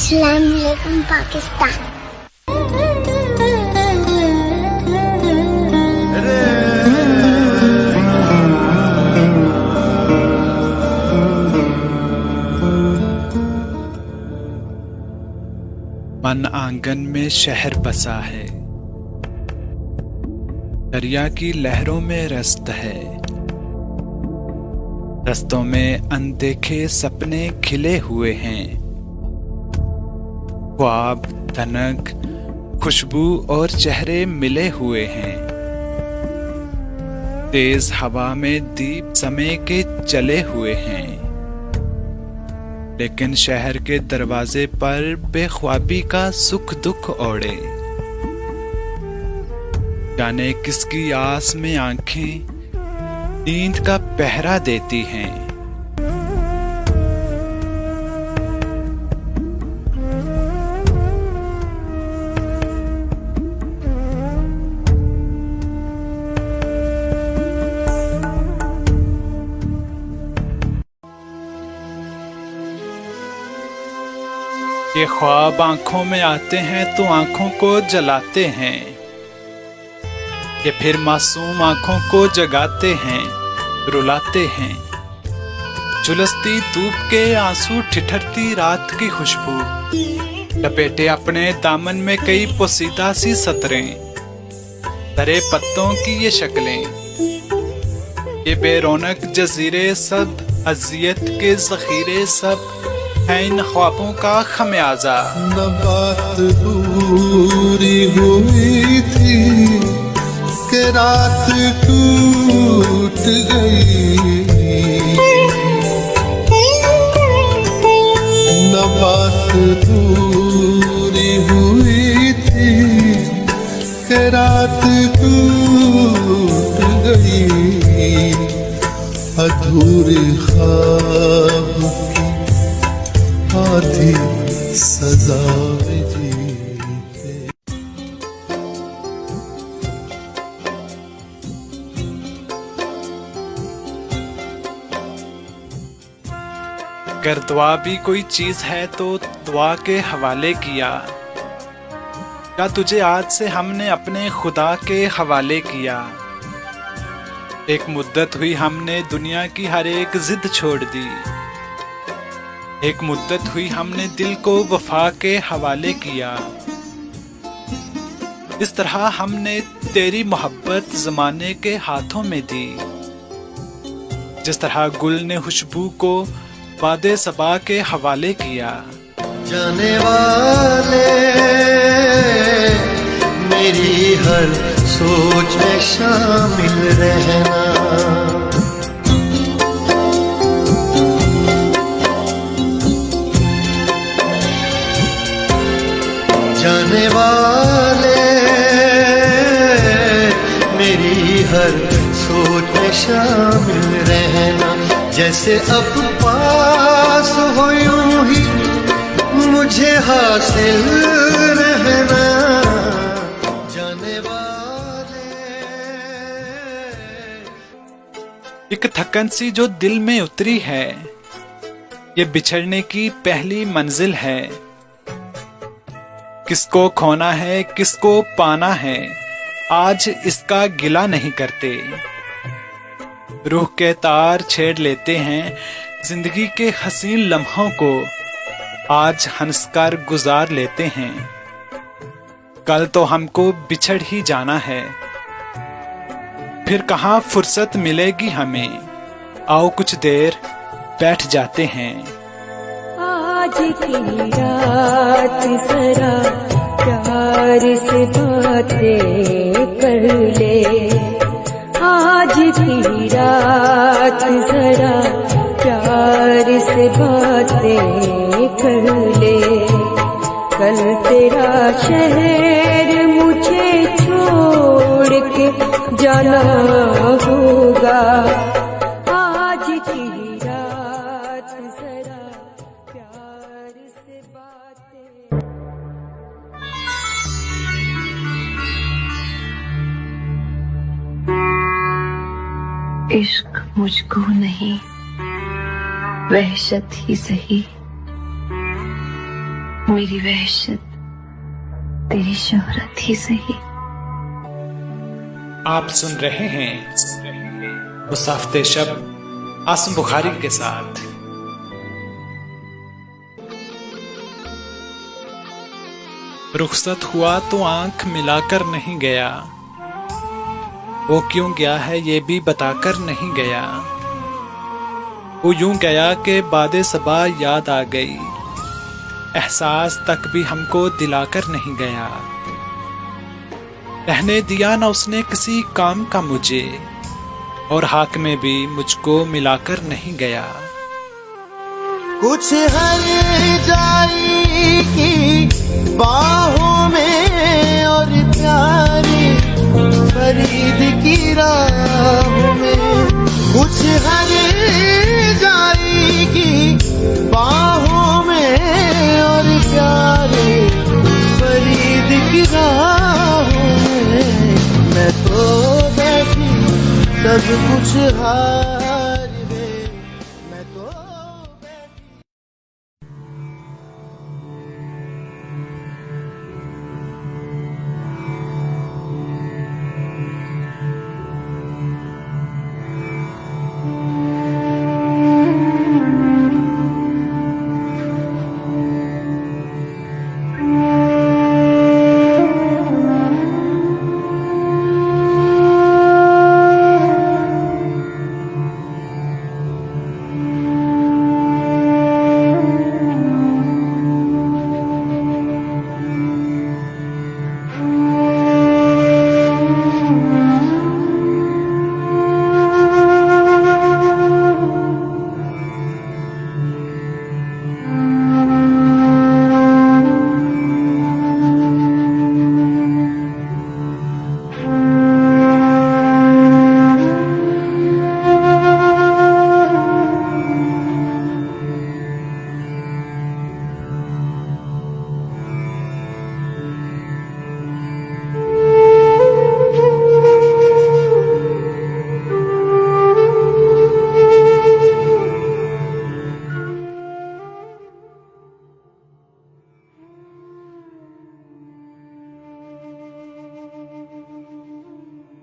अस्सलाम वालेकुम पाकिस्तान। मन आंगन में शहर बसा है, दरिया की लहरों में रस्त है। रस्तों में अनदेखे सपने खिले हुए हैं। ख्वाब, तनक, खुशबू और चेहरे मिले हुए हैं। तेज हवा में दीप समय के चले हुए हैं। लेकिन शहर के दरवाजे पर बेख्वाबी का सुख दुख ओढ़े। जाने किसकी आस में आंखें नींद का पहरा देती हैं। ये ख्वाब आंखों में आते हैं तो आंखों को जलाते हैं। ये फिर मासूम आंखों को जगाते हैं, रुलाते हैं। झुलसती धूप के आंसू, ठिठरती रात की खुशबू, लपेटे अपने दामन में कई पोसीदा सी सतरें। तरे पत्तों की ये शक्लें, ये बेरौनक जजीरे, सब अजियत के जखीरे, सब है इन ख्वाबों का खमियाजा। न बात पूरी हुई थी कि रात टूट गई। न बात पूरी हुई थी कि रात टूट गई। अधूरे ख्वाब आधी सजा में जीते। अगर दुआ भी कोई चीज है तो दुआ के हवाले किया। क्या तुझे आज से हमने अपने खुदा के हवाले किया। एक मुद्दत हुई हमने दुनिया की हर एक जिद छोड़ दी। एक मुद्दत हुई हमने दिल को वफा के हवाले किया। इस तरह हमने तेरी मोहब्बत जमाने के हाथों में दी। जिस तरह गुल ने खुशबू को वादे सबा के हवाले किया। जाने वाले मेरी हर सोच में शामिल रहना। जाने वाले मेरी हर सोच में शामिल रहना। जैसे अब पास हो यूं ही मुझे हासिल रहना। जाने वाले एक थकन सी जो दिल में उतरी है, ये बिछड़ने की पहली मंजिल है। किसको खोना है, किसको पाना है, आज इसका गिला नहीं करते। रूह के तार छेड़ लेते हैं जिंदगी के हसीन लम्हों को, आज हंसकर गुजार लेते हैं। कल तो हमको बिछड़ ही जाना है, फिर कहाँ फुर्सत मिलेगी हमें। आओ कुछ देर बैठ जाते हैं। आज की रात जरा प्यार से बातें कर ले। आज की रात जरा प्यार से बातें कर ले। कल तेरा शहर मुझे छोड़ के जाना होगा। आज की रात जरा प्यार से बातें। इश्क मुझको नहीं, वहशत ही सही मेरी वहशत तेरी शोहरत ही सही। आप सुन रहे हैं उस हफ्ते शब आसिम बुखारी के साथ। रुखसत हुआ तो आंख मिलाकर नहीं गया, वो क्यों गया है ये भी बताकर नहीं गया। वो यूं गया कि बादे सबा याद आ गई, एहसास तक भी हमको दिलाकर नहीं गया। रहने दिया ना उसने किसी काम का मुझे, और हाथ में भी मुझको मिलाकर नहीं गया। कुछ हर जाएगी बाहों में और प्यारी फरीद की राहों में, कुछ हर जाएगी बाहों में और प्यारे फरीद की राहों में। मैं तो बैठी सब कुछ हार गए, मैं तो बैठी।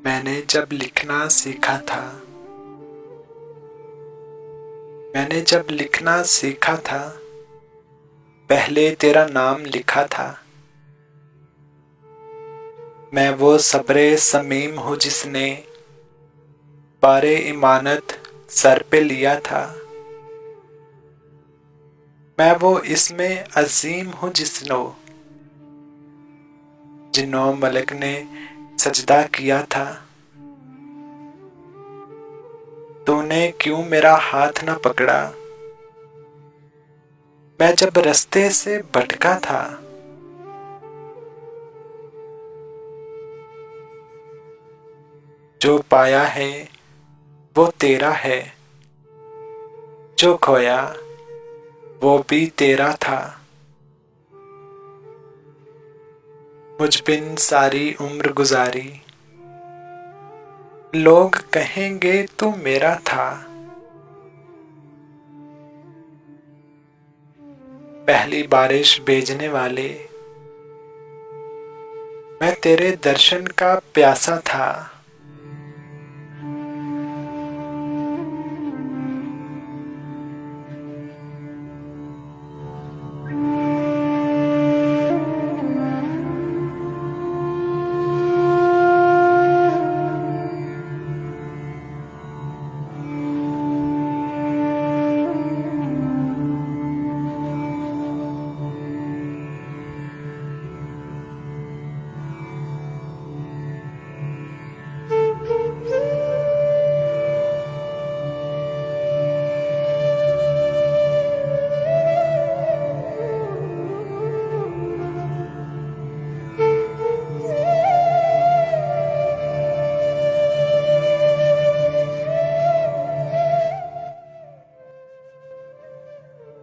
मैंने जब लिखना सीखा था, मैंने जब लिखना सीखा था, पहले तेरा नाम लिखा था। मैं वो सब्रे समीम हूँ जिसने बारे इमानत सर पे लिया था। मैं वो इसमें अजीम हूँ जिन्नो मलक ने सजदा किया था। तूने क्यों मेरा हाथ न पकड़ा, मैं जब रास्ते से भटका था। जो पाया है वो तेरा है, जो खोया वो भी तेरा था। मुझ बिन सारी उम्र गुजारी, लोग कहेंगे तू मेरा था। पहली बारिश भेजने वाले, मैं तेरे दर्शन का प्यासा था।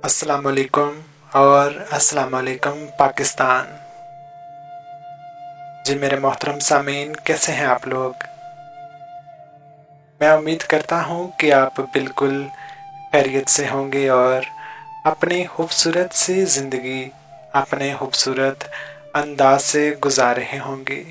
अस्सलाम वालेकुम और अस्सलाम वालेकुम पाकिस्तान। जी मेरे मोहतरम सामीन, कैसे हैं आप लोग? मैं उम्मीद करता हूँ कि आप बिल्कुल खैरियत से होंगे और अपनी खूबसूरत सी ज़िंदगी अपने खूबसूरत अंदाज से गुजार रहे होंगे।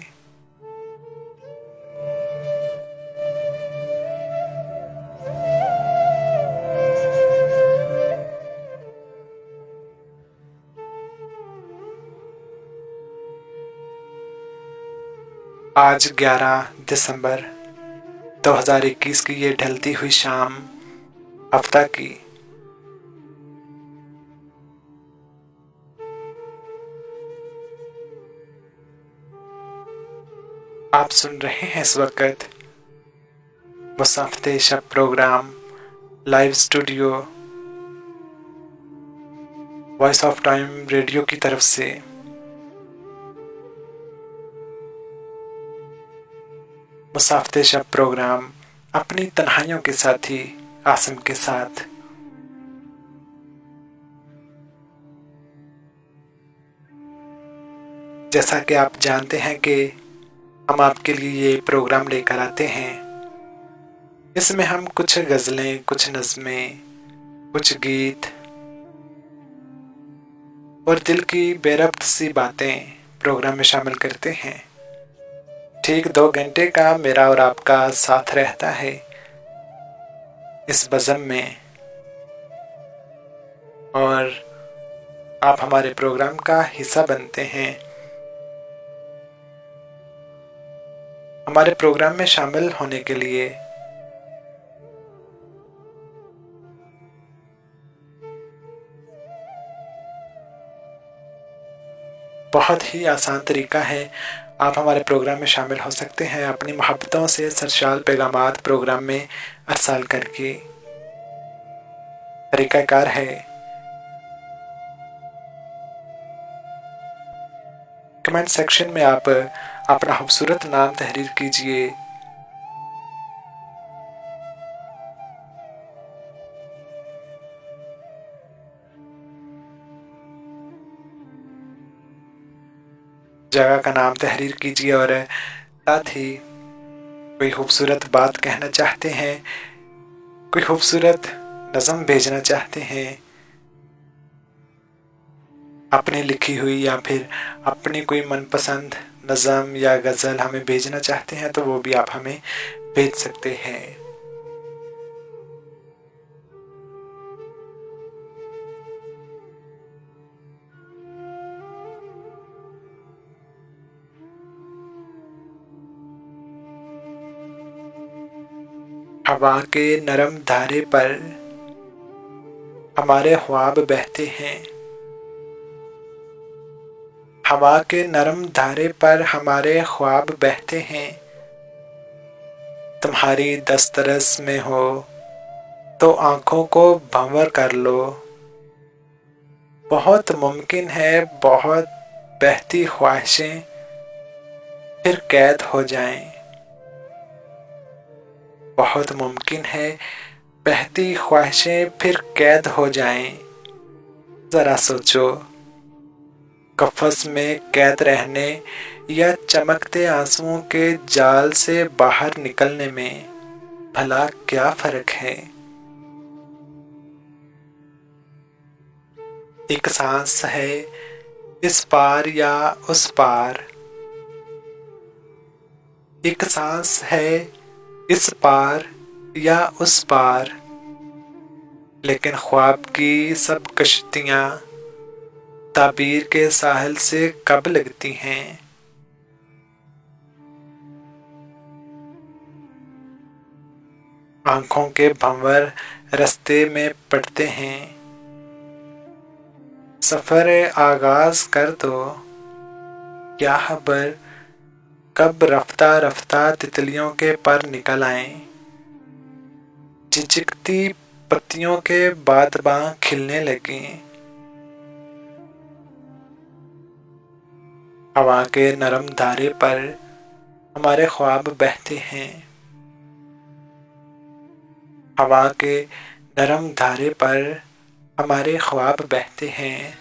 आज 11 दिसंबर 2021 की ये ढलती हुई शाम हफ्ता की आप सुन रहे हैं इस वक्त मुसाफिर शब programme live studio voice of time radio की तरफ से। मुसाफिर शब प्रोग्राम अपनी तन्हाइयों के साथी आसिम के साथ। जैसा कि आप जानते हैं कि हम आपके लिए ये प्रोग्राम लेकर आते हैं, इसमें हम कुछ गज़लें, कुछ नज़में, कुछ गीत और दिल की बेरब्त सी बातें प्रोग्राम में शामिल करते हैं। ठीक 2 घंटे का मेरा और आपका साथ रहता है इस बज़म में, और आप हमारे प्रोग्राम का हिस्सा बनते हैं। हमारे प्रोग्राम में शामिल होने के लिए बहुत ही आसान तरीका है। आप हमारे प्रोग्राम में शामिल हो सकते हैं अपनी मोहब्बतों से सरशाल पैगामात प्रोग्राम में अरसाल करके। तरीकाकार है, कमेंट सेक्शन में आप अपना खूबसूरत नाम तहरीर कीजिए। जगह का नाम तहरीर कीजिए और साथ ही कोई खूबसूरत बात कहना चाहते हैं, कोई खूबसूरत नज़म भेजना चाहते हैं, अपनी लिखी हुई या फिर अपनी कोई मनपसंद नज़म या गज़ल हमें भेजना चाहते हैं तो वो भी आप हमें भेज सकते हैं। हवा के नरम धारे पर हमारे ख्वाब बहते हैं, हवा के नरम धारे पर हमारे ख्वाब बहते हैं। तुम्हारी दस्तरस में हो तो आंखों को भंवर कर लो, बहुत मुमकिन है बहुत बहती ख्वाहिशें फिर कैद हो जाएं। बहुत मुमकिन है बहती ख्वाहिशें फिर कैद हो जाएं। जरा सोचो, कफ़स में कैद रहने या चमकते आंसुओं के जाल से बाहर निकलने में भला क्या फर्क है। एक सांस है इस पार या उस पार, एक सांस है इस पार या उस पार, लेकिन ख्वाब की सब कश्तियां ताबीर के साहिल से कब लगती हैं। आंखों के भंवर रास्ते में पड़ते हैं, सफर आगाज कर दो, क्या खबर कब रफ्ता रफ्ता तितलियों के पर निकल आएं। चिचकती पत्तियों के बादबां खिलने लगे, हवा के नरम धारे पर हमारे ख्वाब बहते हैं, हवा के नरम धारे पर हमारे ख्वाब बहते हैं।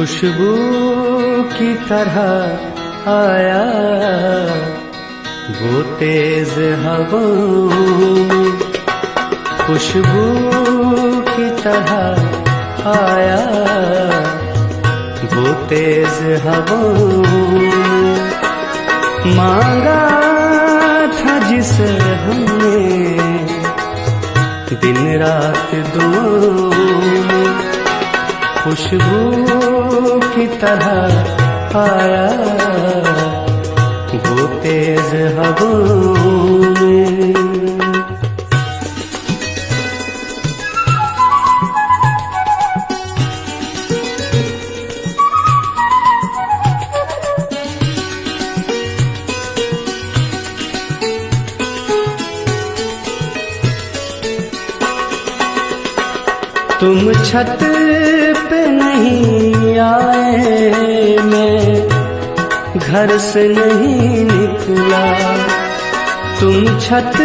खुशबू की तरह आया वो तेज हवाओं में, खुशबू की तरह आया वो तेज हवाओं में। मांगा था जिसे हमने दिन रात दुआओं में, खुशबू की तरह आया वो तेज हवाओं में। तुम छत पे नहीं आए, मैं घर से नहीं निकला। तुम छत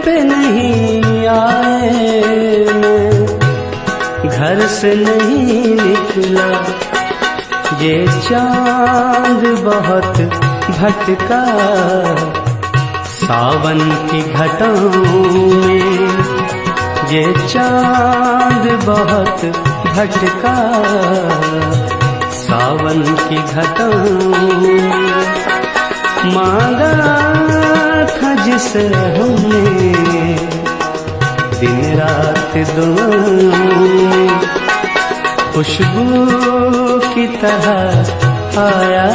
पे नहीं आए, मैं घर से नहीं निकला। ये चांद बहुत भटका सावन की घटाओं में, ये चांद बहुत भटका सावन की घटाओं में। मांगा था जिसे हमने दिन रात दुआओं में, खुशबू की तरह आया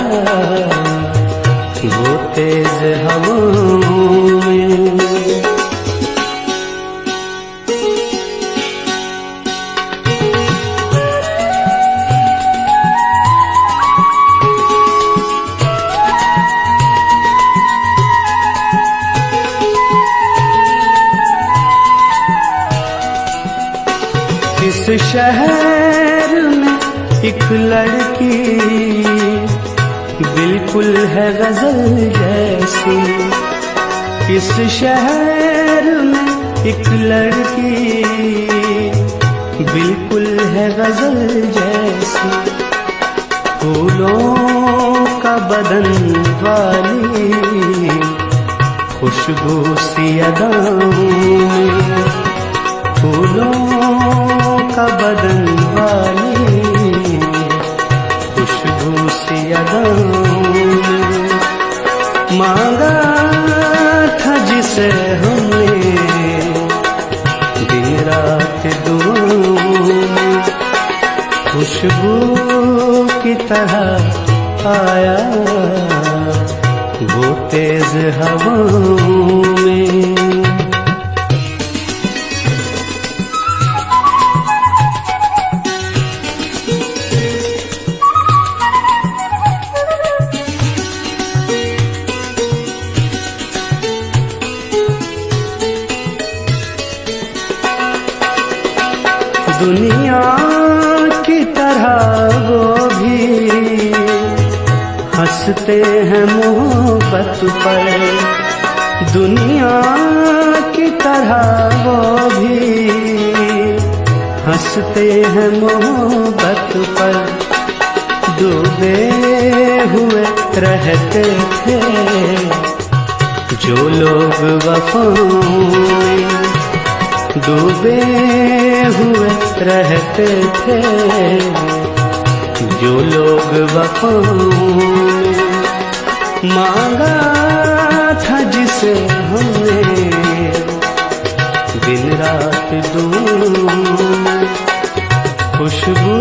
वो तेज हवाओं में। इस शहर में एक लड़की बिल्कुल है गजल जैसी। इस शहर में एक लड़की बिल्कुल है गजल जैसी। फूलों का बदन वाली खुशबू सी अदाओं में, फूलों का बदन वाली खुशबू सी अदाओं में। मांगा था जिसे हमने दिन रात दुआओं में, खुशबू की तरह आया वो तेज हवाओं में। दुनिया की तरह वो भी हंसते हैं मोहब्बत पर, दुनिया की तरह वो भी हंसते हैं मोहब्बत पर। डूबे हुए रहते थे जो लोग वफाओं में, डूबे हुए रहते थे जो लोग वफाओं में। मांगा था जिसे हमने दिन रात दुआओं में, खुशबू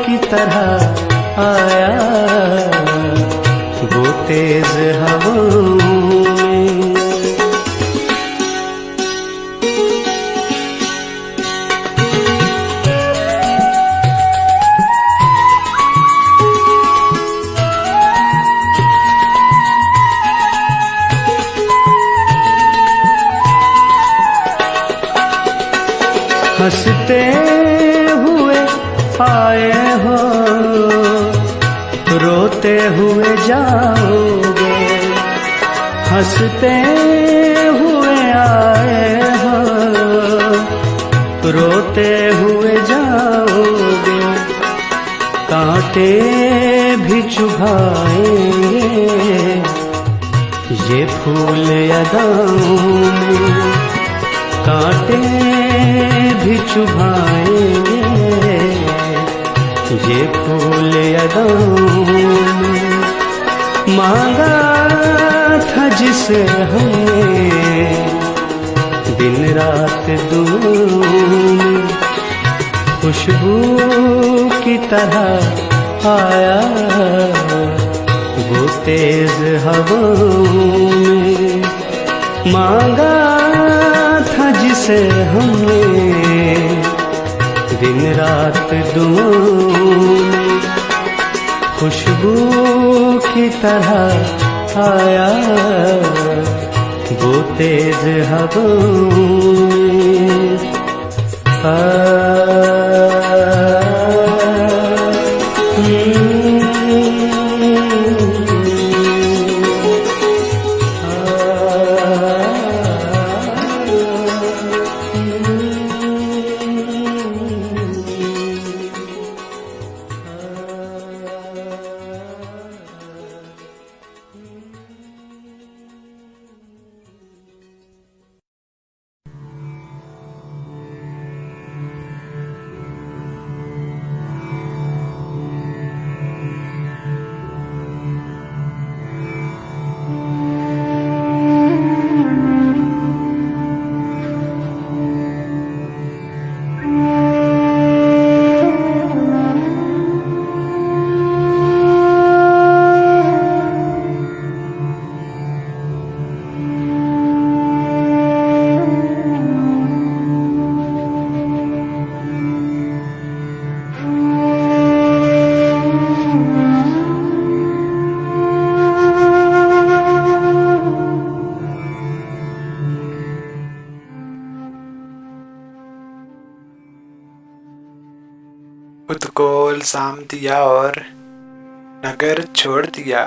की तरह आया वो तेज हवाओं में। हंसते हुए आए हो, रोते हुए जाओगे। हंसते हुए आए हो, रोते हुए जाओगे। कांटे भी चुभाएंगे ये फूल अदाओं में, कांटे भी चुभाएंगे ये फूल अदाओं में। मांगा था जिसे हमने दिन रात दुआओं में, खुशबू की तरह आया वो तेज हवाओं में। मांगा था जिसे हमने दिन रात दुआओं में, खुशबू की तरह आया वो तेज हवाओं में। खुद को इल्जाम दिया और नगर छोड़ दिया।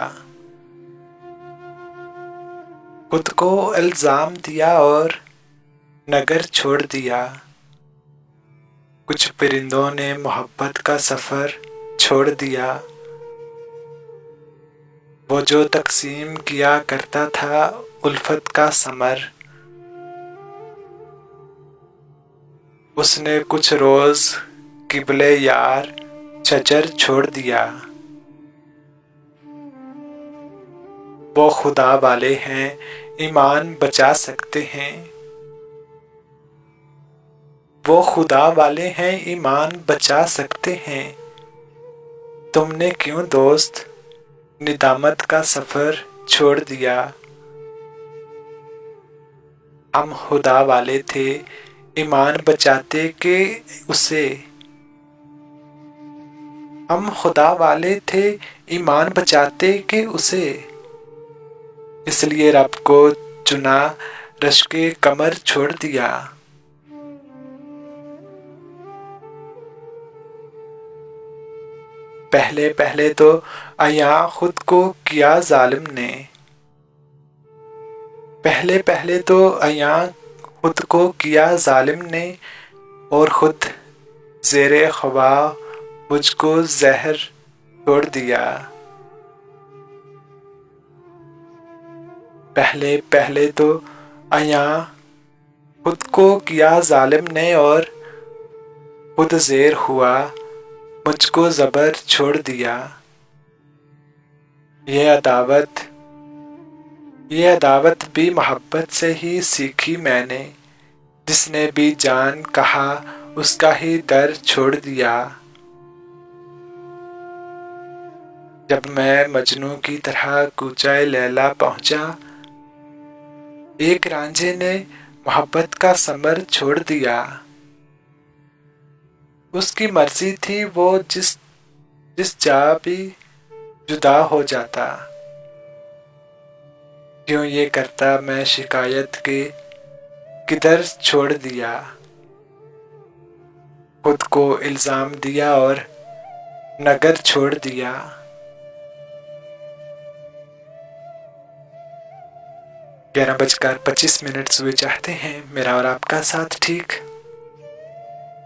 खुद को इल्जाम दिया और नगर छोड़ दिया। कुछ परिंदों ने मोहब्बत का सफर छोड़ दिया। वो जो तकसीम किया करता था उल्फत का समर, उसने कुछ रोज किबले यार शजर छोड़ दिया। वो खुदा वाले हैं ईमान बचा सकते हैं। वो खुदा वाले हैं ईमान बचा सकते हैं। तुमने क्यों दोस्त निदामत का सफर छोड़ दिया। हम खुदा वाले थे ईमान बचाते के उसे। हम खुदा वाले थे ईमान बचाते के उसे, इसलिए रब को चुना रश्के कमर छोड़ दिया। पहले पहले तो अया खुद को किया जालिम ने। पहले पहले तो अया खुद को किया जालिम ने, और खुद ज़ेरे ख्वा मुझको जहर छोड़ दिया। पहले पहले तो अया खुद को किया जालिम ने, और खुद ज़ेर हुआ मुझको ज़बर छोड़ दिया। ये अदावत भी मोहब्बत से ही सीखी मैंने। जिसने भी जान कहा उसका ही दर छोड़ दिया। जब मैं मजनू की तरह कूचाए लैला पहुंचा, एक रांझे ने मोहब्बत का समर छोड़ दिया। उसकी मर्जी थी वो जिस जा भी जुदा हो जाता। क्यों ये करता मैं शिकायत के किधर छोड़ दिया। खुद को इल्जाम दिया और नगर छोड़ दिया। 11:25 हुए चाहते हैं मेरा और आपका साथ ठीक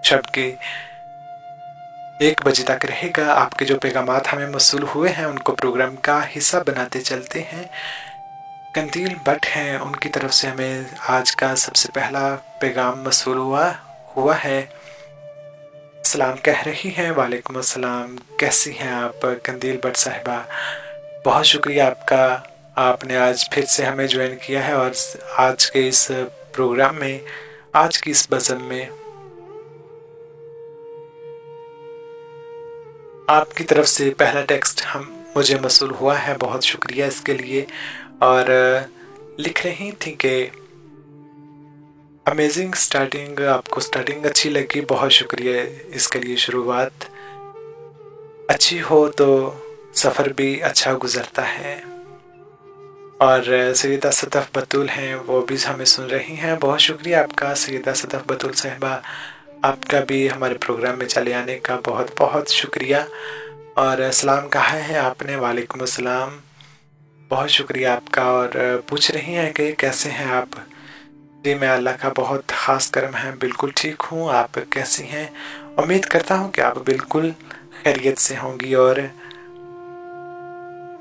शब के 1 बजे तक रहेगा। आपके जो पैगामात हमें मौसूल हुए हैं उनको प्रोग्राम का हिस्सा बनाते चलते हैं। कंदील बट हैं, उनकी तरफ से हमें आज का सबसे पहला पैगाम मौसूल हुआ है। सलाम कह रही हैं। वालेकुम अस्सलाम, कैसी हैं आप कंदील बट साहिबा? बहुत शुक्रिया आपका, आपने आज फिर से हमें ज्वाइन किया है और आज के इस प्रोग्राम में, आज की इस बज़म में आपकी तरफ से पहला टेक्स्ट मुझे मौसूल हुआ है। बहुत शुक्रिया इसके लिए। और लिख रही थी कि अमेजिंग स्टार्टिंग, आपको स्टार्टिंग अच्छी लगी, बहुत शुक्रिया इसके लिए। शुरुआत अच्छी हो तो सफ़र भी अच्छा गुजरता है। और सैयदा सदफ बतूल हैं, वो भी हमें सुन रही हैं। बहुत शुक्रिया आपका सैयदा सदफ बतूल साहिबा, आपका भी हमारे प्रोग्राम में चले आने का बहुत बहुत शुक्रिया। और सलाम कहा है आपने, वालेकुम अस्सलाम, बहुत शुक्रिया आपका। और पूछ रही हैं कि कैसे हैं आप? जी मैं अल्लाह का बहुत ख़ास करम है, बिल्कुल ठीक हूँ। आप कैसी हैं? उम्मीद करता हूँ कि आप बिल्कुल खैरियत से होंगी और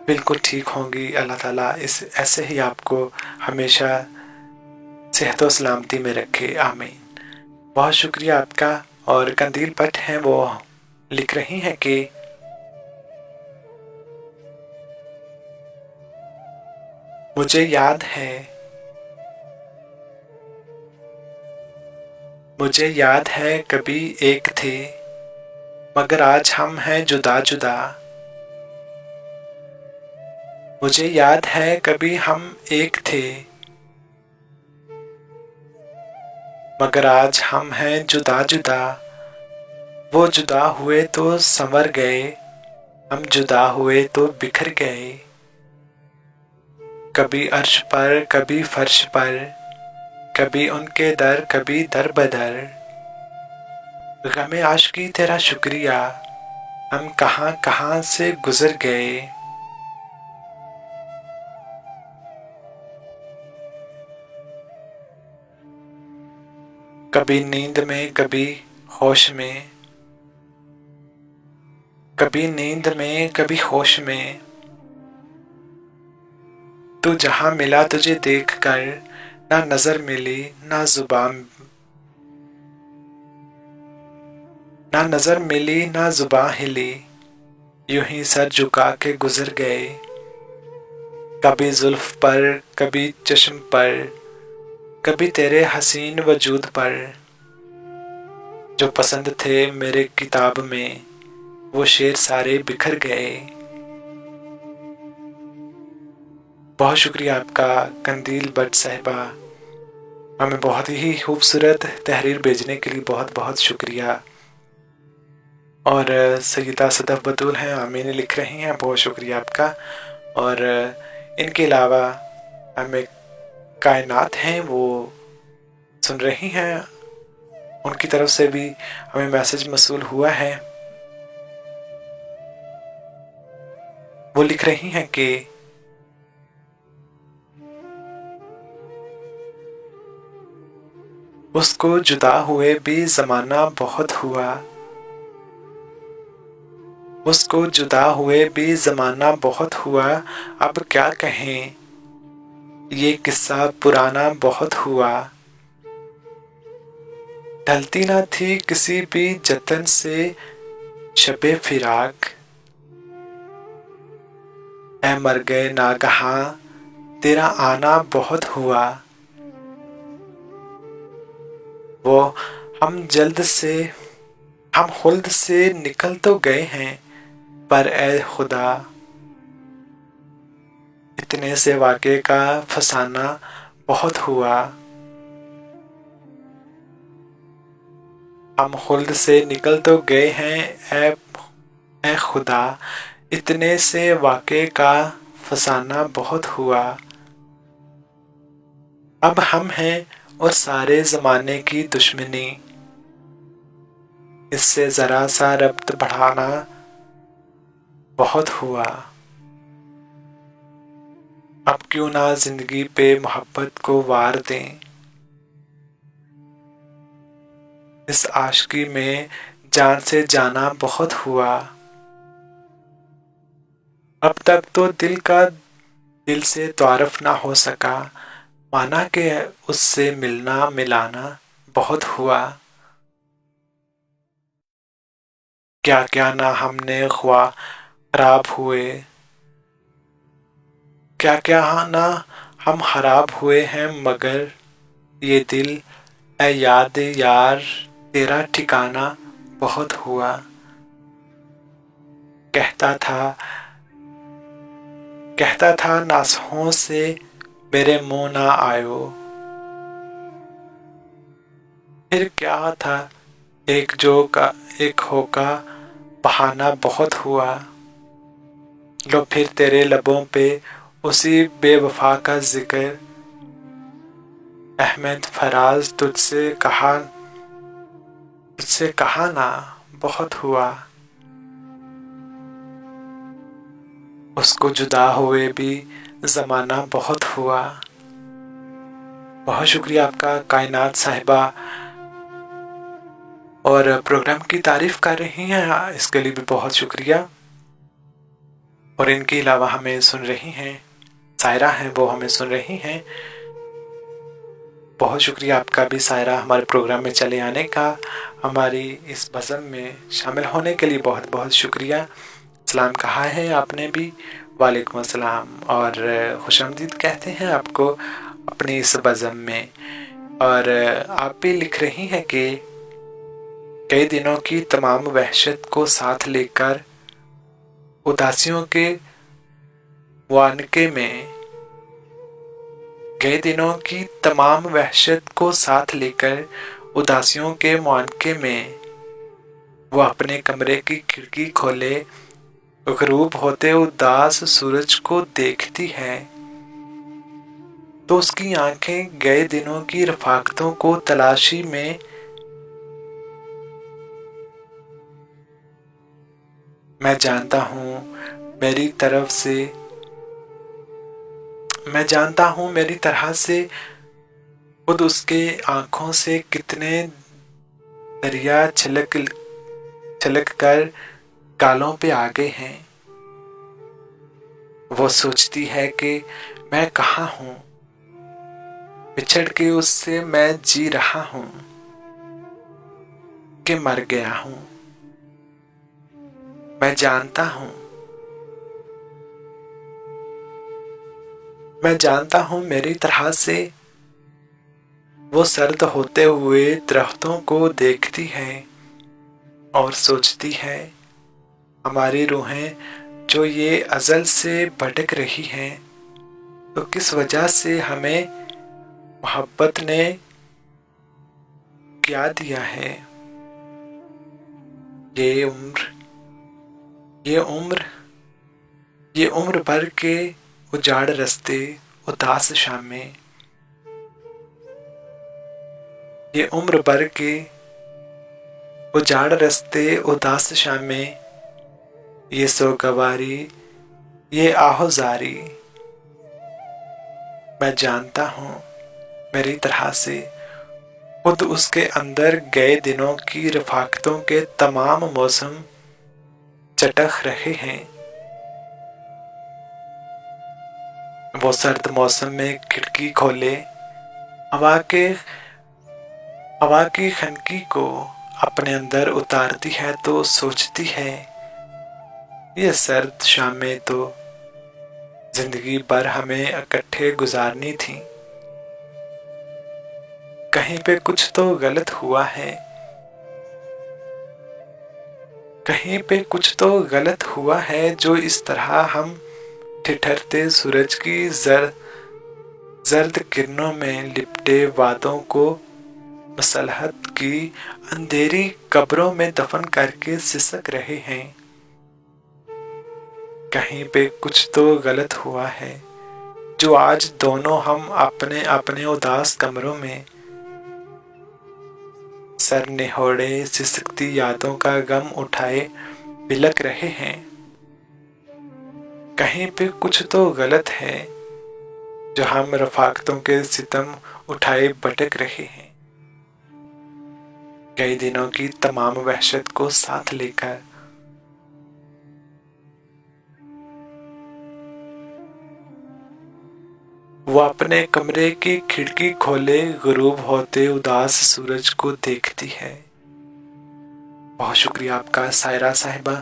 बिल्कुल ठीक होंगी। अल्लाह ताला ऐसे ही आपको हमेशा सेहत व सलामती में रखे, आमीन। बहुत शुक्रिया आपका। और कंदील भट्ट हैं, वो लिख रही हैं कि मुझे याद है कभी एक थे, मगर आज हम हैं जुदा जुदा। मुझे याद है कभी हम एक थे, मगर आज हम हैं जुदा जुदा। वो जुदा हुए तो संवर गए, हम जुदा हुए तो बिखर गए। कभी अर्श पर कभी फर्श पर, कभी उनके दर कभी दर बदर। गमे आशिकी तेरा शुक्रिया, हम कहां कहां से गुजर गए। कभी नींद में कभी होश में, कभी नींद में कभी होश में। तू जहां मिला तुझे देख कर, ना नजर मिली ना जुबान हिली। यूं ही सर झुका के गुजर गए। कभी जुल्फ पर कभी चश्म पर, कभी तेरे हसीन वजूद पर। जो पसंद थे मेरे किताब में, वो शेर सारे बिखर गए। बहुत शुक्रिया आपका कंदील भट्ट साहिबा, हमें बहुत ही खूबसूरत तहरीर भेजने के लिए बहुत बहुत शुक्रिया। और सैयदा सदफ बतूल हैं, आमीन लिख रही हैं, बहुत शुक्रिया आपका। और इनके अलावा हमें कायनात हैं, वो सुन रही हैं, उनकी तरफ से भी हमें मैसेज मौसूल हुआ है। वो लिख रही हैं कि उसको जुदा हुए भी ज़माना बहुत हुआ। उसको जुदा हुए भी ज़माना बहुत हुआ। अब क्या कहें, ये किस्सा पुराना बहुत हुआ। ढलती ना थी किसी भी जतन से शबे फिराक। ऐ मर गए नागहां, तेरा आना बहुत हुआ। वो हम खुल्द से निकल तो गए हैं, पर ए खुदा, इतने से वाक़े का फसाना बहुत हुआ। हम खुल्द से निकल तो गए हैं, ए खुदा, इतने से वाक़े का फसाना बहुत हुआ। अब हम हैं और सारे ज़माने की दुश्मनी, इससे ज़रा सा रब्त बढ़ाना बहुत हुआ। अब क्यों ना जिंदगी पे मोहब्बत को वार दें। इस आशिकी में जान से जाना बहुत हुआ। अब तक तो दिल से तारुफ ना हो सका, माना कि उससे मिलना मिलाना बहुत हुआ। क्या क्या ना हमने ख्वाब खराब हुए, क्या क्या ना हम खराब हुए हैं, मगर ये दिल ऐ याद यार तेरा ठिकाना बहुत हुआ। कहता था नासहों से मेरे मुंह ना आयो, फिर क्या था एक होका बहाना बहुत हुआ। लो फिर तेरे लबों पे उसी बेवफा का जिक्र, अहमद फराज तुझसे कहा ना बहुत हुआ। उसको जुदा हुए भी जमाना बहुत हुआ। बहुत शुक्रिया आपका कायनात साहिबा, और प्रोग्राम की तारीफ कर रही हैं, इसके लिए भी बहुत शुक्रिया। और इनके अलावा हमें सुन रही हैं सायरा हैं, वो हमें सुन रही हैं। बहुत शुक्रिया आपका भी सायरा, हमारे प्रोग्राम में चले आने का, हमारी इस बज़म में शामिल होने के लिए बहुत बहुत शुक्रिया। सलाम कहा है आपने भी, वालेकुम अस्सलाम, और खुशामदीद कहते हैं आपको अपनी इस बज़म में। और आप भी लिख रही हैं कि कई दिनों की तमाम वहशत को साथ लेकर उदासियों के वानके में, कई दिनों की तमाम वहशत को साथ लेकर उदासियों के मुआनके में वो अपने कमरे की खिड़की खोले गरूब होते उदास सूरज को देखती है, तो उसकी आंखें गए दिनों की रफाकतों को तलाशी में मैं जानता हूँ मेरी तरह से खुद उसके आंखों से कितने दरिया छलक कर गालों पे आ गए हैं। वो सोचती है कि मैं कहाँ हूँ, बिछड़ के उससे मैं जी रहा हूँ कि मर गया हूँ। मैं जानता हूँ मेरी तरह से वो सर्द होते हुए दरख्तों को देखती है और सोचती है हमारी रूहें जो ये अज़ल से भटक रही हैं, तो किस वजह से हमें मोहब्बत ने क्या दिया है। ये उम्र भर के उजाड़ रस्ते उदास शामें, ये उम्र भर के उजाड़ रस्ते उदास शामें, ये सोगवारी ये आहोजारी। मैं जानता हूँ मेरी तरह से खुद उसके अंदर गए दिनों की रफाकतों के तमाम मौसम चटख रहे हैं। वो सर्द मौसम में खिड़की खोले हवा की खनकी को अपने अंदर उतारती है, तो सोचती है ये सर्द शामें तो जिंदगी भर हमें इकट्ठे गुजारनी थी। कहीं पे कुछ तो गलत हुआ है, कहीं पे कुछ तो गलत हुआ है, जो इस तरह हम ठिठरते सूरज की जर्द किरणों में लिपटे वादों को मसलहत की अंधेरी कब्रों में दफन करके सिसक रहे हैं। कहीं पे कुछ तो गलत हुआ है, जो आज दोनों हम अपने अपने उदास कमरों में सर निहोड़े सिसकती यादों का गम उठाए बिलक रहे हैं। कहीं पे कुछ तो गलत है, जो हम रफाकतों के सितम उठाए भटक रहे हैं। कई दिनों की तमाम वहशत को साथ लेकर वो अपने कमरे की खिड़की खोले गुरूब होते उदास सूरज को देखती है। बहुत शुक्रिया आपका सायरा साहिबा,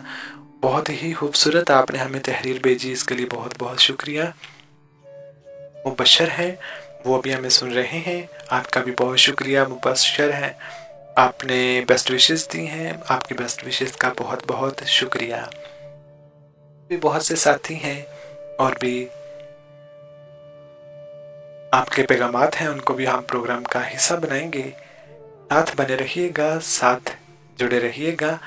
बहुत ही खूबसूरत आपने हमें तहरीर भेजी, इसके लिए बहुत बहुत शुक्रिया। मुबशर है वो अभी हमें सुन रहे हैं, आपका भी बहुत शुक्रिया। मुबशर है आपने बेस्ट विशेस दी हैं, आपकी बेस्ट विशेस का बहुत बहुत शुक्रिया। भी बहुत से साथी हैं और भी आपके पैगामात हैं, उनको भी हम प्रोग्राम का हिस्सा बनाएंगे। साथ बने रहिएगा, साथ जुड़े रहिएगा।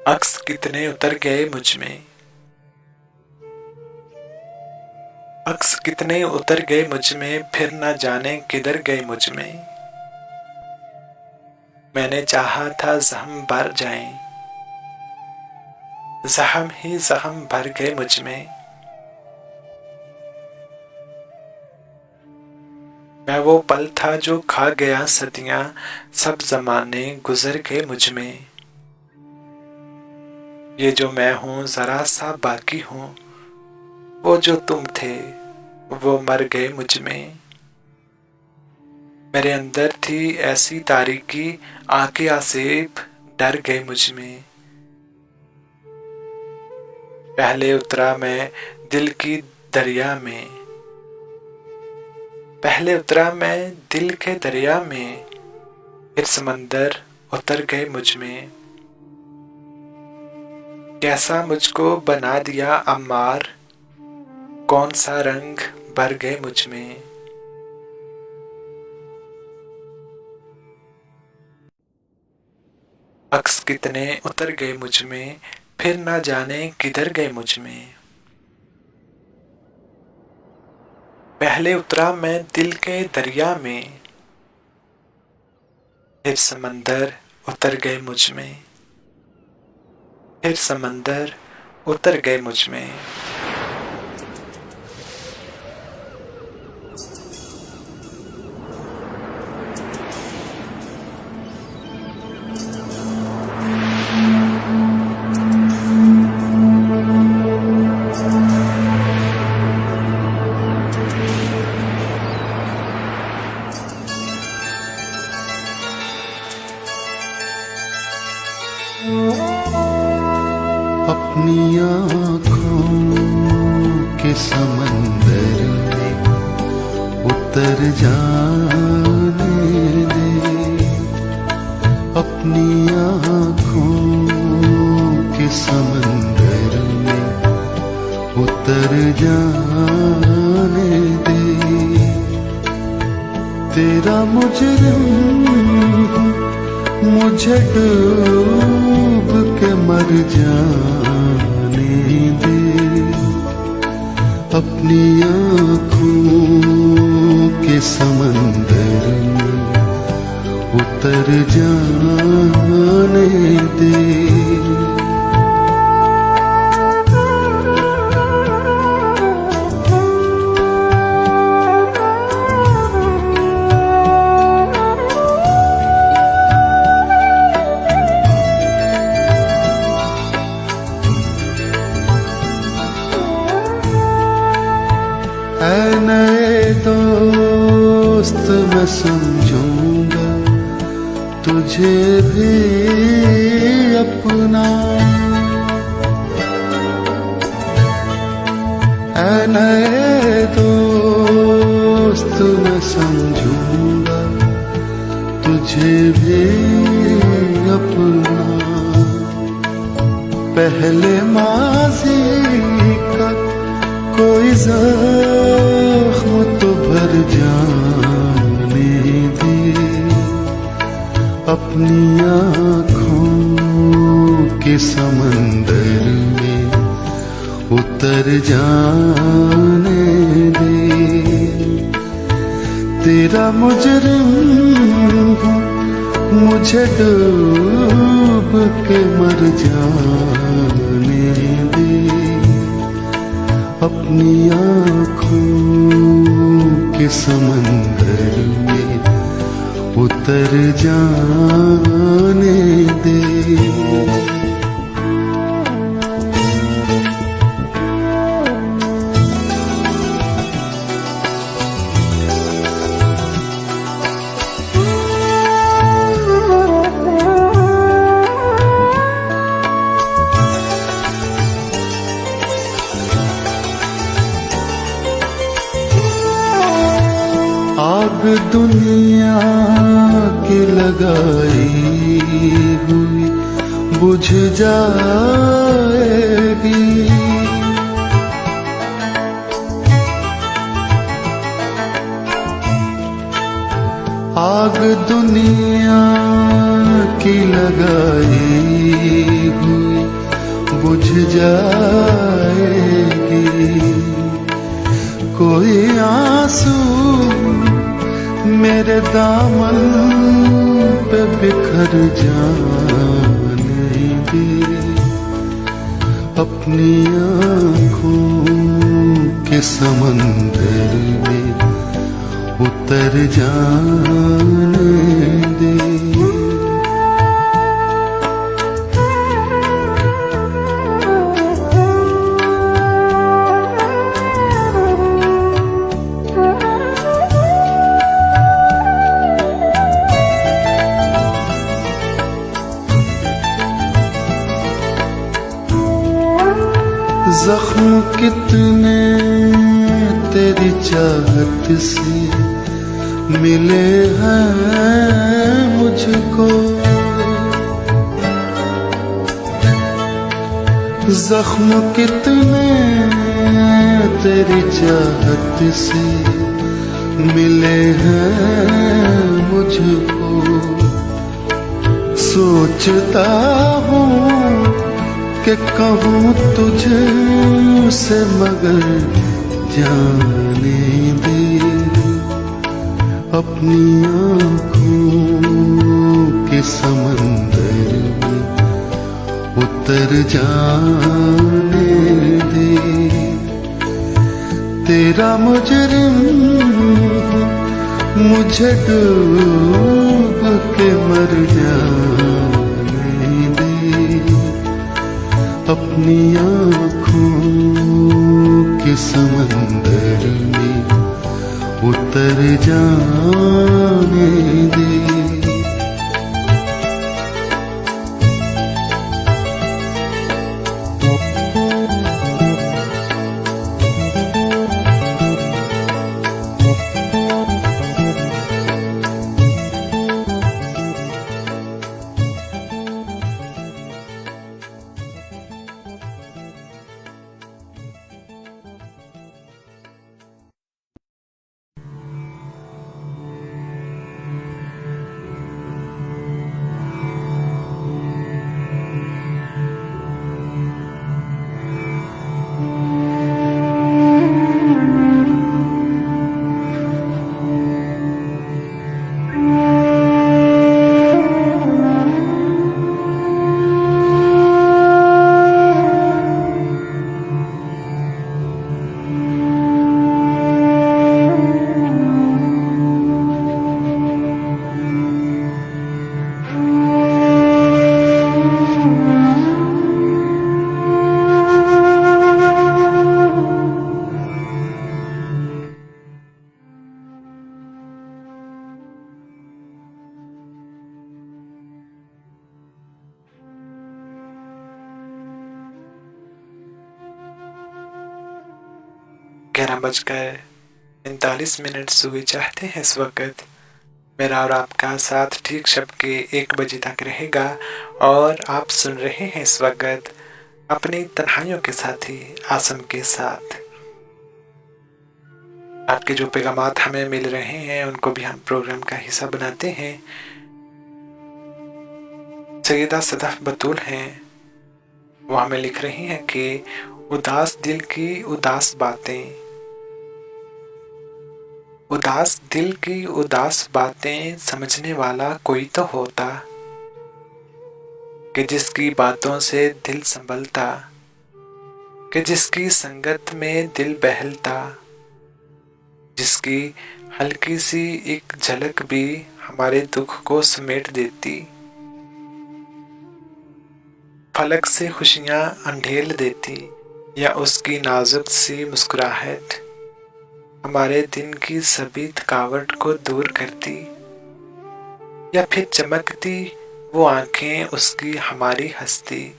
अक्स कितने उतर गए मुझ में, अक्स कितने उतर गए मुझ में, फिर ना जाने किधर गए मुझ में। मैंने चाहा था जख्म भर जाएं, जख्म ही जख्म भर गए मुझ में। मैं वो पल था जो खा गया सदियां, सब जमाने गुजर गए मुझ में। ये जो मैं हूं जरा सा बाकी हूं, वो जो तुम थे वो मर गए मुझ में। मेरे अंदर थी ऐसी तारीकी, आके आसेब डर गए मुझ में। पहले उतरा मैं दिल की दरिया में, पहले उतरा मैं दिल के दरिया में, फिर समंदर उतर गए मुझ में। कैसा मुझको बना दिया अम्मार, कौन सा रंग भर गए मुझ में। अक्स कितने उतर गए मुझ में, फिर ना जाने किधर गए मुझ में। पहले उतरा मैं दिल के दरिया में, फिर समंदर उतर गए मुझ में, फिर समंदर उतर गए मुझ में। अपनी आँखों के समंदर में उतर जाने दे, अपनी आँखों के समंदर में उतर जाने दे। तेरा मुजरिम हूँ, मुझे डूब के मर जाने दे। अपनी आँखों के समंदर में उतर जाने दे। ऐ नए दोस्त मैं समझूंगा तुझे भी अपना। ऐ नए दोस्त मैं समझूंगा तुझे भी अपना। पहले माज़ी का कोई ज़ख्म तो भर जाने दे। अपनी आँखों के समंदर में उतर जाने दे। तेरा मुजरिम हूँ, मुझे डूब के मर जाने दे। अपनी अपनी आँखों के समंदर में उतर जाने दे। आग दुनिया की लगाई हुई बुझ जाएगी। आग दुनिया की लगाई हुई बुझ जाएगी। कोई आंसू मेरे दामन पे बिखर जाने दे। अपनी आँखों के समंदर में उतर जाने दे। जख्म कितने तेरी चाहत से मिले हैं मुझको। जख्म कितने तेरी चाहत से मिले हैं मुझको। सोचता हूँ कि कहूँ तुझे से मगर जाने दे। अपनी आँखों के समंदर में उतर जाने दे। तेरा मुजरिम मुझे डूब के मर जाने दे। अपनी आँखों के समंदर में उतर जाने दे। ग्यारह बजकर 45 सुबह चाहते हैं इस वक्त। मेरा और आपका साथ ठीक शब के 1 बजे तक रहेगा और आप सुन रहे हैं इस वक्त अपनी तन्हाइयों के साथी आसम के साथ। आपके जो पैगामात हमें मिल रहे हैं उनको भी हम प्रोग्राम का हिस्सा बनाते हैं। सैयदा सदफ बतूल हैं, वो हमें लिख रही हैं कि उदास दिल की उदास बातें, उदास दिल की उदास बातें समझने वाला कोई तो होता कि जिसकी बातों से दिल संभलता, कि जिसकी संगत में दिल बहलता, जिसकी हल्की सी एक झलक भी हमारे दुख को समेट देती, फलक से खुशियां अंधेल देती, या उसकी नाजुक सी मुस्कुराहट हमारे दिन की सभी थकावट को दूर करती, या फिर चमकती वो आंखें उसकी हमारी हंसती,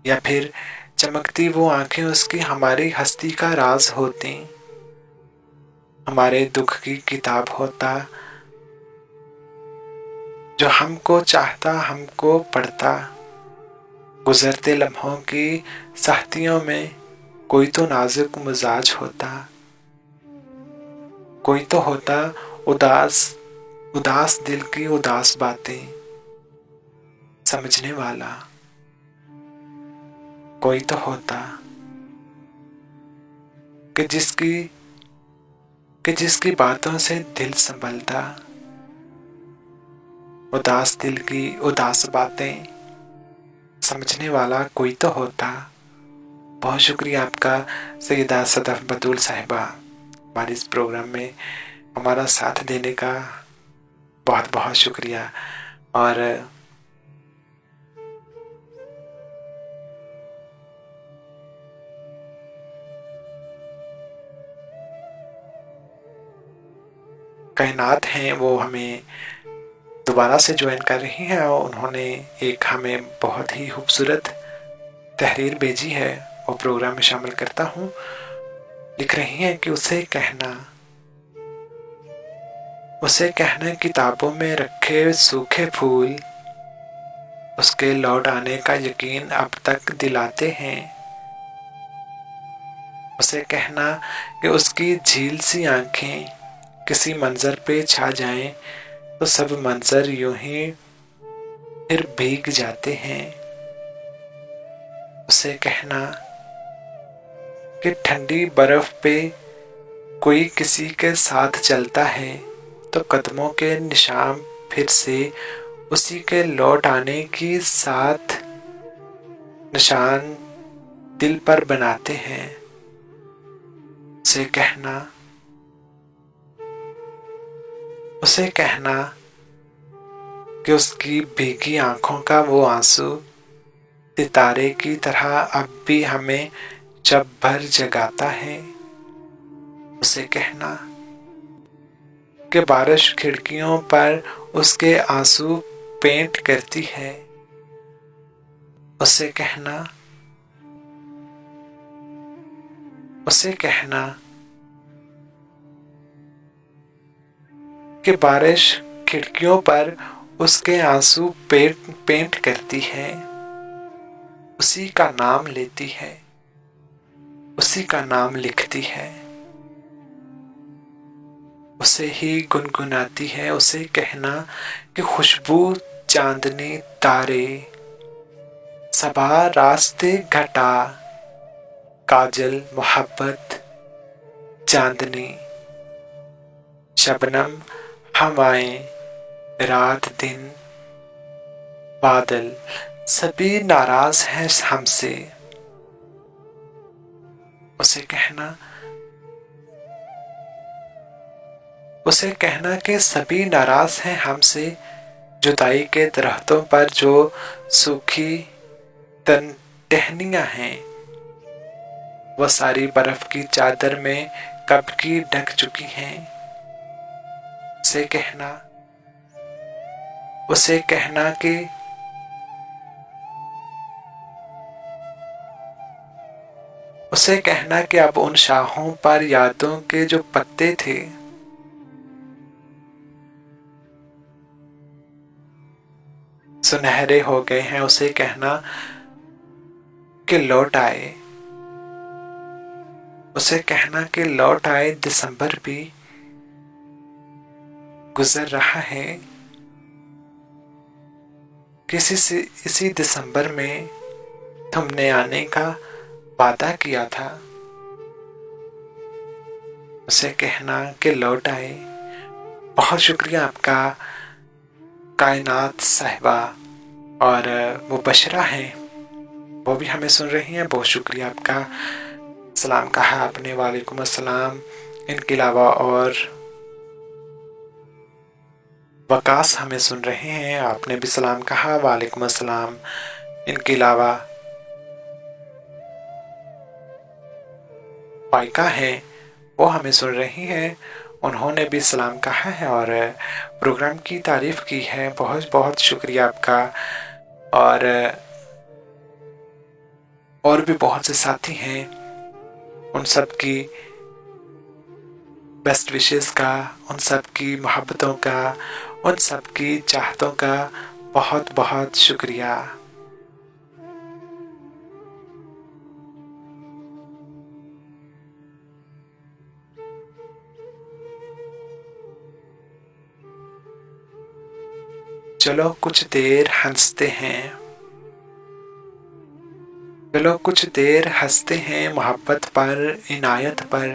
या फिर चमकती वो आंखें उसकी हमारी हस्ती का राज होती, हमारे दुख की किताब होता जो हमको चाहता हमको पढ़ता। गुजरते लम्हों की सहतियों में कोई तो नाजुक मिजाज होता, कोई तो होता उदास दिल की उदास बातें समझने वाला, कोई तो होता कि जिसकी बातों से दिल संभलता। उदास दिल की उदास बातें समझने वाला कोई तो होता। बहुत शुक्रिया आपका सैयदा सदफ बतूल साहिबा, हमारे इस प्रोग्राम में हमारा साथ देने का बहुत बहुत शुक्रिया। और कायनात हैं वो हमें दोबारा से ज्वाइन कर रही हैं और उन्होंने एक हमें बहुत ही खूबसूरत तहरीर भेजी है और प्रोग्राम में शामिल करता हूँ। लिख रही हैं कि उसे कहना किताबों में रखे सूखे फूल उसके लौट आने का यकीन अब तक दिलाते हैं। उसे कहना कि उसकी झील सी आंखें किसी मंजर पे छा जाएं तो सब मंजर यूं ही फिर भीग जाते हैं। उसे कहना कि ठंडी बर्फ पे कोई किसी के साथ चलता है तो कदमों के निशान फिर से उसी के लौट आने की साथ निशान दिल पर बनाते हैं। उसे कहना कि उसकी भीगी आंखों का वो आंसू सितारे की तरह अब भी हमें जब भर जगाता है। उसे कहना कि बारिश खिड़कियों पर उसके आंसू पेंट करती है। उसे कहना कि बारिश खिड़कियों पर उसके आंसू पेंट करती है। उसी का नाम लेती है, उसी का नाम लिखती है, उसे ही गुनगुनाती है। उसे कहना कि खुशबू चांदनी तारे सबा रास्ते घटा काजल मोहब्बत चांदनी शबनम हवाएं रात दिन बादल सभी नाराज हैं हमसे। उसे कहना कि सभी नाराज हैं हमसे। जुदाई के दरख्तों पर जो सूखी टहनियां हैं वो सारी बर्फ की चादर में कब की ढक चुकी हैं। उसे कहना कि अब उन शाहों पर यादों के जो पत्ते थे सुनहरे हो गए हैं। उसे कहना कि लौट आए। उसे कहना कि लौट आए। दिसंबर भी गुजर रहा है। इसी दिसंबर में तुमने आने का वादा किया था। उसे कहना कि लौट आए। बहुत शुक्रिया आपका कायनात साहिबा। और वो बशरा हैं वो भी हमें सुन रही हैं, बहुत शुक्रिया आपका। सलाम कहा आपने, वालेकुम अस्सलाम। इनके अलावा और वकास हमें सुन रहे हैं, आपने भी सलाम कहा, वालेकुम अस्सलाम। इनके अलावा वाइका है, वो हमें सुन रही हैं, उन्होंने भी सलाम कहा है और प्रोग्राम की तारीफ की है। बहुत बहुत शुक्रिया आपका। और भी बहुत से साथी हैं, उन सब की बेस्ट विशेस का, उन सब की मोहब्बतों का, उन सब की चाहतों का बहुत बहुत शुक्रिया। चलो कुछ देर हंसते हैं, चलो कुछ देर हंसते हैं मोहब्बत पर, इनायत पर,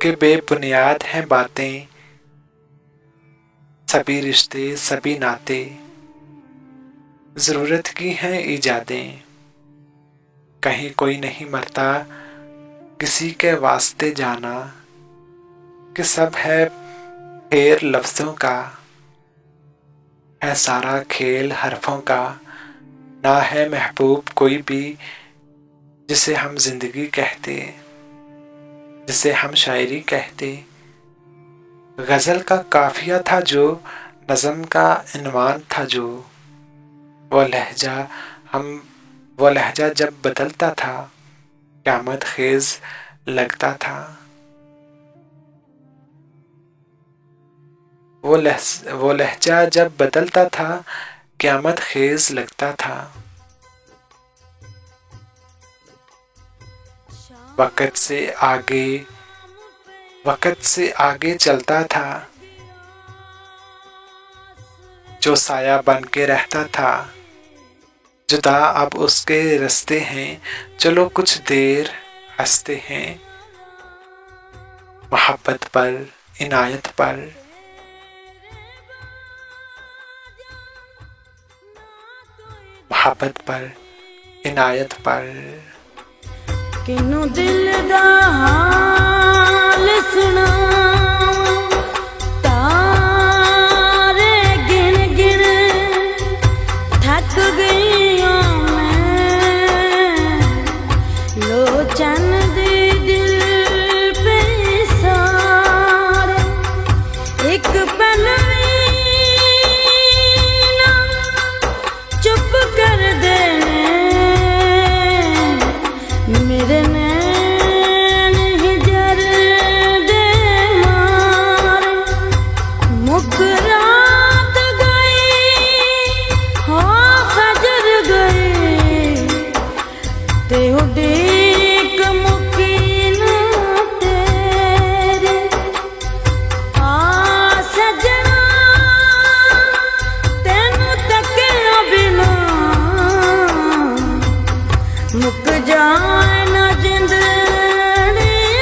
कि बेबुनियाद हैं बातें, सभी रिश्ते सभी नाते, जरूरत की हैं इजादें, कहीं कोई नहीं मरता किसी के वास्ते जाना, कि सब है खेल लफ्जों का, है सारा खेल हरफों का, ना है महबूब कोई भी जिसे हम जिंदगी कहते, जिसे हम शायरी कहते। गजल का काफिया था जो, नज़म का इन्वान था जो, वो लहजा जब बदलता था, क़यामत खेज लगता था। वो लहजा जब बदलता था, क़यामत खेज लगता था। वक़्त से आगे चलता था, जो साया बन के रहता था, जुदा अब उसके रास्ते हैं, चलो कुछ देर हंसते हैं, मोहब्बत पर इनायत पर। मोहब्बत पर इनायत पर। किनू दिल दा हाल सुनावां, तारे गिन गिन थक गई मैं, लोचन दे दिल पे सारे, एक पल चुप कर दे मेरे नैन हिजर दे मारे, मुकरात गई हो फजर गई, ते उड़ीक मुकीन तेरे, आ सजना तेनू तके बिना मुक जाए ना जिंदड़ी मेरी।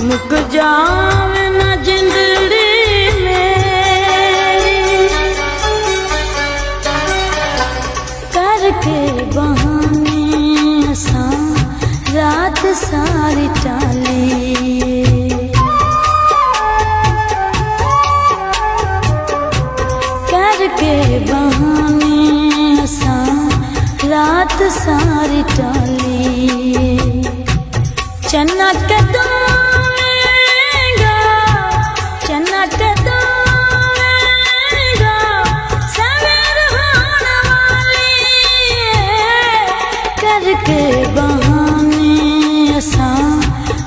मुक जावे ना जिंदड़ी मेरी, करके बहाने असां रात सारी टाली, करके बहाने असां रात सारी टाली, चन्ना कदम के बहाने असां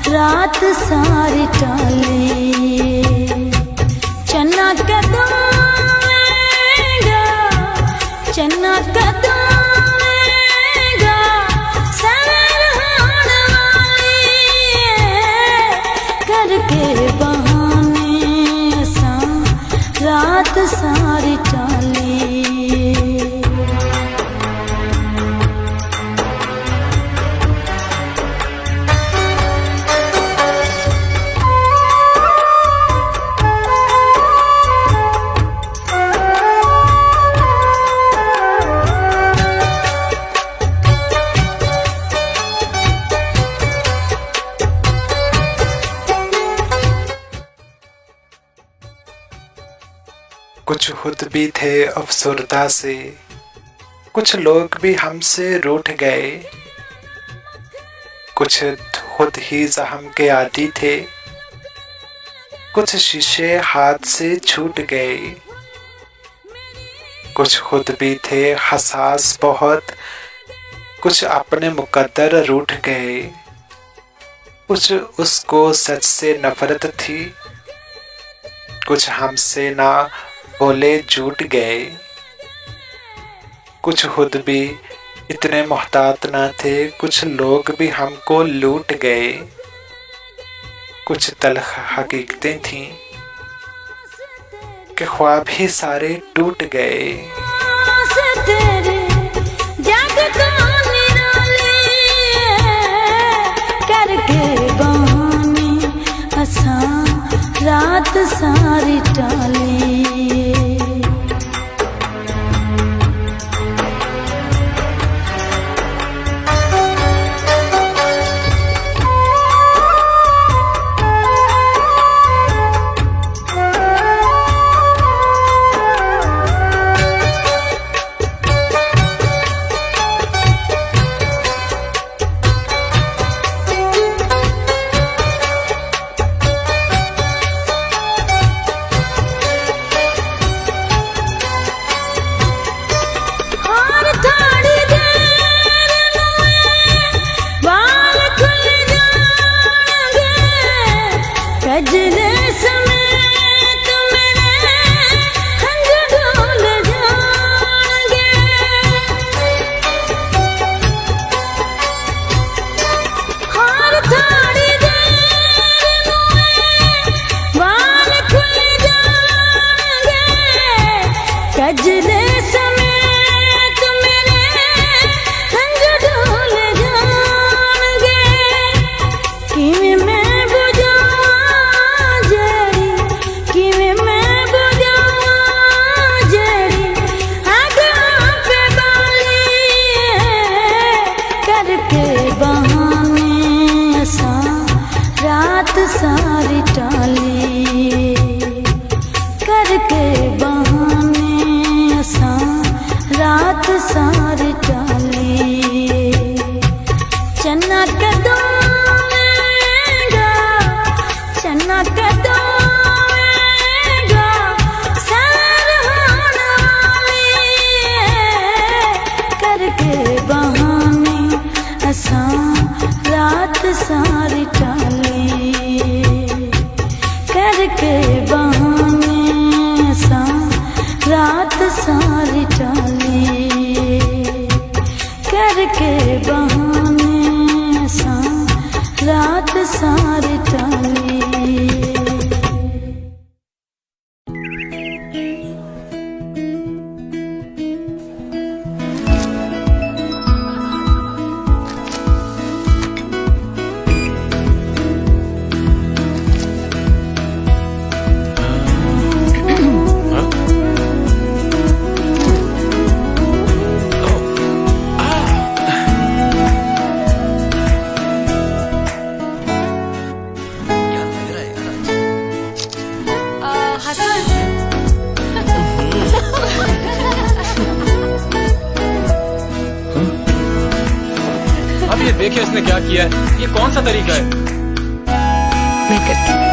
रात सारी टाली, चन्ना कदम रात सारी टाली। कुछ खुद भी थे अफसरदा से, कुछ लोग भी हमसे रूठ गए। कुछ खुद ही जख्म के आदी थे, कुछ शीशे हाथ से छूट गए। कुछ खुद भी थे हसास बहुत, कुछ अपने मुकद्दर रूठ गए। कुछ उसको सच से नफरत थी, कुछ हमसे ना बोले झूठ गए। कुछ खुद भी इतने मोहतात न थे, कुछ लोग भी हमको लूट गए। कुछ तल्ख हकीकतें थीं कि ख्वाब ही सारे टूट गए। रात सारी टाली। सारी टाली करके बहाने सा रात सारी टाली। चन्ना कदोगा चन्ना कदोगा सैर होने करके बहाने असा रात सारी टाली करके बहाने सा रात सारी टाली करके बहाने सा रात सारी टाली। अब ये देखिए इसने क्या किया है, ये कौन सा तरीका है? मैं करती हूँ।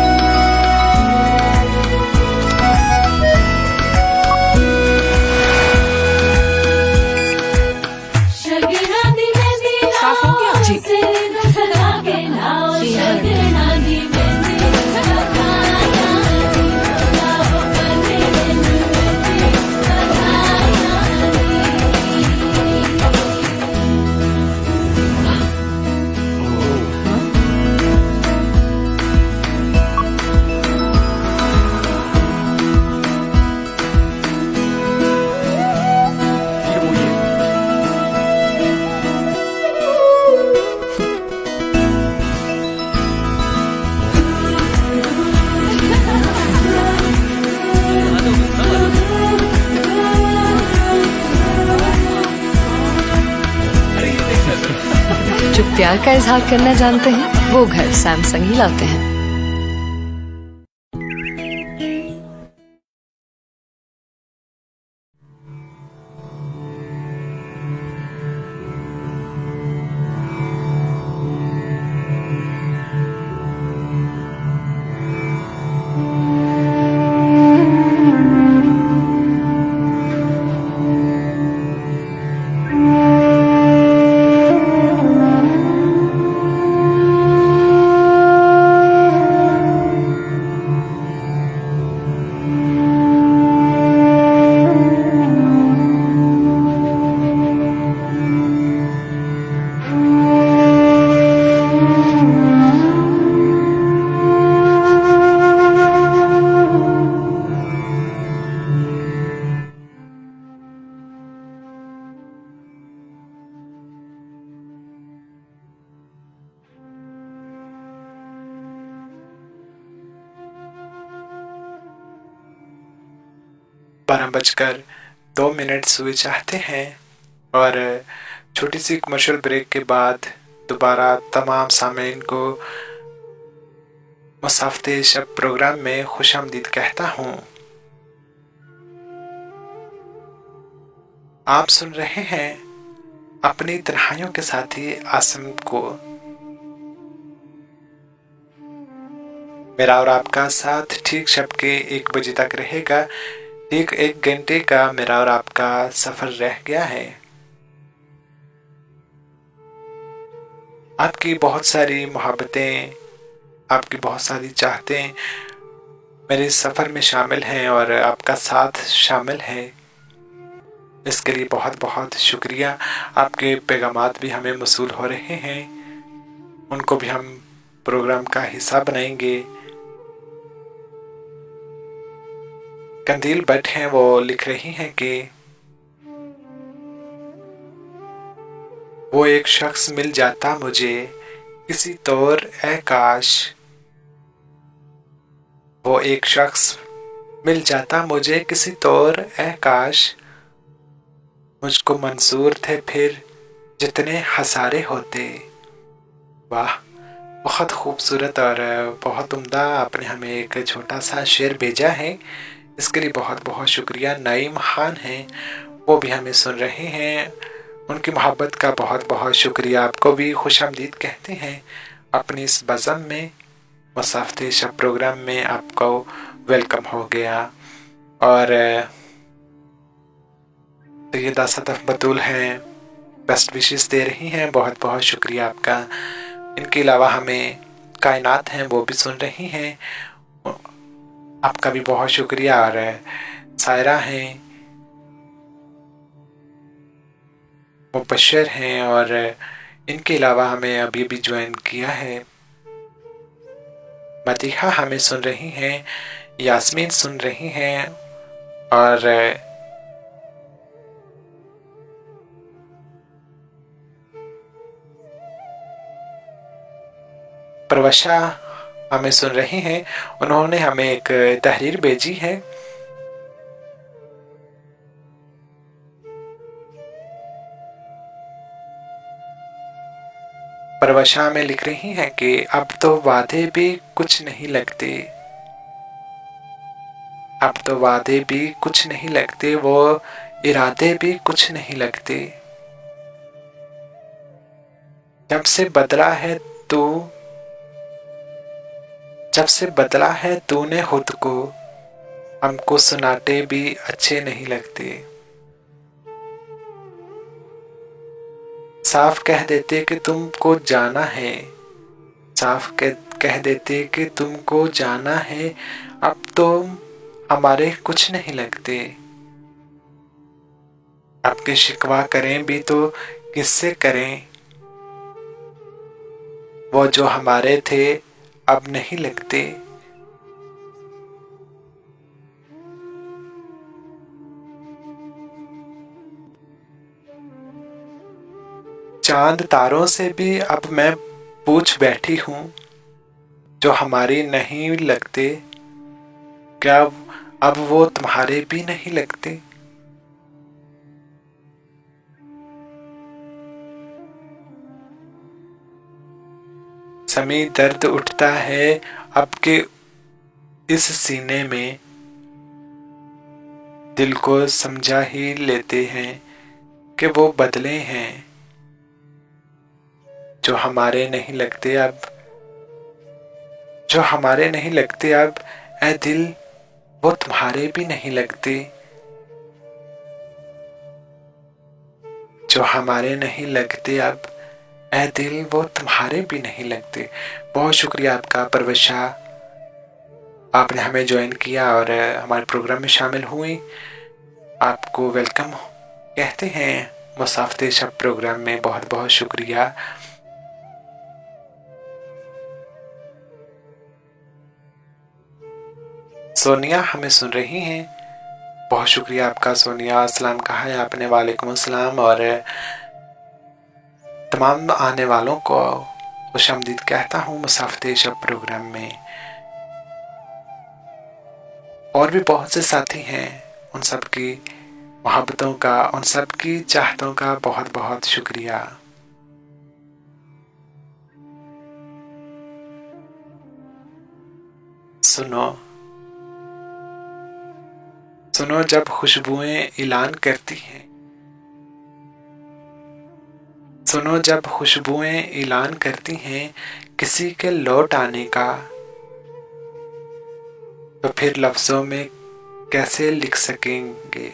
साफ हो गया जी। प्यार का इजहार करना जानते हैं वो घर सैमसंग ही लाते हैं। बारह बजकर 2 मिनट हुए चाहते हैं और छोटी सी कमर्शियल ब्रेक के बाद दोबारा तमाम सामीन को मुसाफिर शब प्रोग्राम में खुशामदीद कहता हूँ। आप सुन रहे हैं अपनी तन्हाइयों के साथी आसिम को। मेरा और आपका साथ ठीक शब के 1 बजे तक रहेगा। ठीक 1 घंटे का मेरा और आपका सफर रह गया है। आपकी बहुत सारी मोहब्बतें, आपकी बहुत सारी चाहतें मेरे सफर में शामिल हैं और आपका साथ शामिल है। इसके लिए बहुत बहुत शुक्रिया। आपके पैगामात भी हमें मसूल हो रहे हैं, उनको भी हम प्रोग्राम का हिस्सा बनाएंगे। कंदील भट्ट हैं, वो लिख रही हैं कि वो एक शख्स मिल जाता मुझे किसी तौर ए काश, वो एक शख्स मिल जाता मुझे किसी तौर ए काश, मुझको मंजूर थे फिर जितने हसारे होते। वाह, बहुत खूबसूरत और बहुत उम्दा आपने हमें एक छोटा सा शेर भेजा है। इसके लिए बहुत बहुत शुक्रिया। नईम खान हैं, वो भी हमें सुन रहे हैं, उनकी मोहब्बत का बहुत बहुत शुक्रिया। आपको भी खुशामदीद कहते हैं अपनी इस बज़म में। मुसाफिर शब प्रोग्राम में आपको वेलकम हो गया। और सैयदा सदफ बतूल हैं, बेस्ट विशेस दे रही हैं, बहुत बहुत शुक्रिया आपका। इनके अलावा हमें कायनात हैं, वो भी सुन रही हैं, आपका भी बहुत शुक्रिया। और सायरा हैं, मुबशर हैं, और इनके अलावा हमें अभी भी ज्वाइन किया है मदीहा हमें सुन रही हैं, यास्मीन सुन रही हैं, और प्रवशा हमें सुन रही हैं। उन्होंने हमें एक तहरीर भेजी है। प्रवशा में लिख रही हैं कि अब तो वादे भी कुछ नहीं लगते, अब तो वादे भी कुछ नहीं लगते, वो इरादे भी कुछ नहीं लगते। जब से बदला है तू, जब से बदला है तूने खुद को, हमको सुनाटे भी अच्छे नहीं लगते। साफ कह देते कि तुमको जाना है, साफ कह देते कि तुमको जाना है, अब तो हमारे कुछ नहीं लगते। आपके शिकवा करें भी तो किससे करें, वो जो हमारे थे अब नहीं लगते। चांद तारों से भी अब मैं पूछ बैठी हूँ, जो हमारे नहीं लगते, क्या अब वो तुम्हारे भी नहीं लगते। समी दर्द उठता है आपके इस सीने में, दिल को समझा ही लेते हैं कि वो बदले हैं, जो हमारे नहीं लगते अब, जो हमारे नहीं लगते अब, ऐ दिल वो तुम्हारे भी नहीं लगते, जो हमारे नहीं लगते अब, ऐ दिल वो तुम्हारे भी नहीं लगते। बहुत शुक्रिया आपका परवेज शाह, आपने हमें ज्वाइन किया और हमारे प्रोग्राम में शामिल हुई। आपको वेलकम कहते हैं मुसाफिर शब प्रोग्राम में। बहुत बहुत शुक्रिया। सोनिया हमें सुन रही हैं, बहुत शुक्रिया आपका सोनिया। अस्सलाम कहा है आपने, वालेकुम अस्सलाम। और तमाम आने वालों को खुशामदीद कहता हूँ मुसाफिर शब प्रोग्राम में। और भी बहुत से साथी हैं, उन सब की मोहब्बतों का, उन सब की चाहतों का बहुत बहुत शुक्रिया। सुनो सुनो जब खुशबुएं ऐलान करती हैं, सुनो जब खुशबुएं ऐलान करती हैं किसी के लौट आने का, तो फिर लफ्जों में कैसे लिख सकेंगे,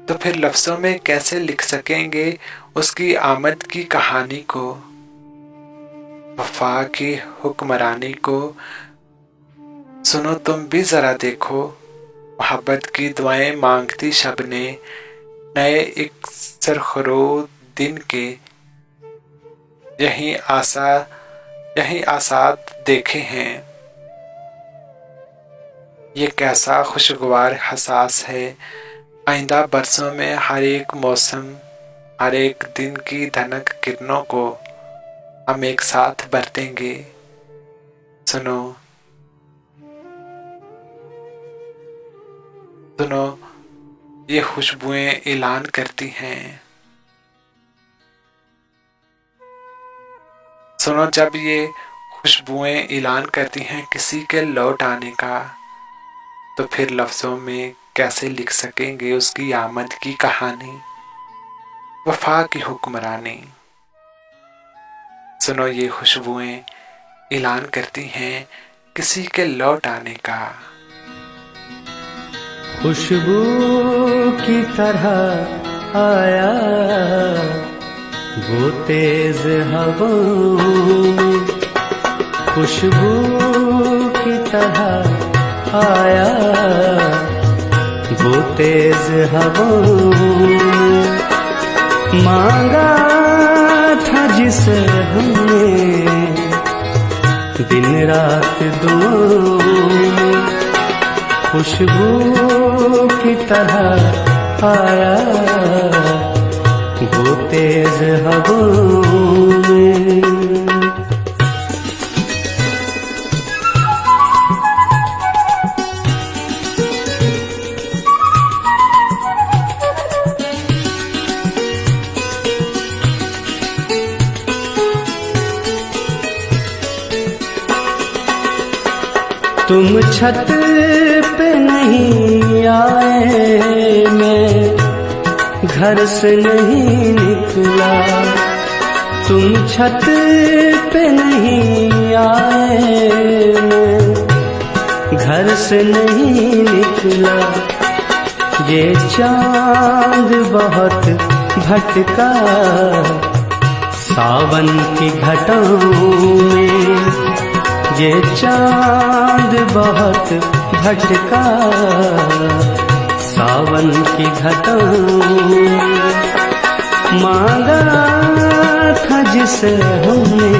तो फिर लफ्जों में कैसे लिख सकेंगे उसकी आमद की कहानी को, वफा की हुक्मरानी को। सुनो तुम भी जरा देखो, मोहब्बत की दुआएं मांगती शब ने, नए एक सरखरोद दिन के यही आसाद देखे हैं। ये कैसा खुशगवार हसास है, आइंदा बरसों में हर एक मौसम, हर एक दिन की धनक किरणों को हम एक साथ बरतेंगे। सुनो सुनो ये खुशबुएं ऐलान करती हैं, सुनो जब ये खुशबुएं ऐलान करती हैं किसी के लौट आने का, तो फिर लफ्जों में कैसे लिख सकेंगे उसकी आमद की कहानी, वफा की हुक्मरानी। सुनो ये खुशबुएं ऐलान करती हैं किसी के लौट आने का। खुशबू की तरह आया वो तेज हवाओं में, खुशबू की तरह आया वो तेज हवाओं में, मांगा था जिसे हमने दिन रात दुआओं में, खुशबू की तरह आया वो तेज हवाओं में। तुम छत पे नहीं आए, मैं घर से नहीं निकला, तुम छत पे नहीं आए, मैं घर से नहीं निकला, ये चांद बहुत भटका सावन की घटाओं में, ये चांद बहुत भटका सावन की घटाओं में, मांगा था जिसे हमने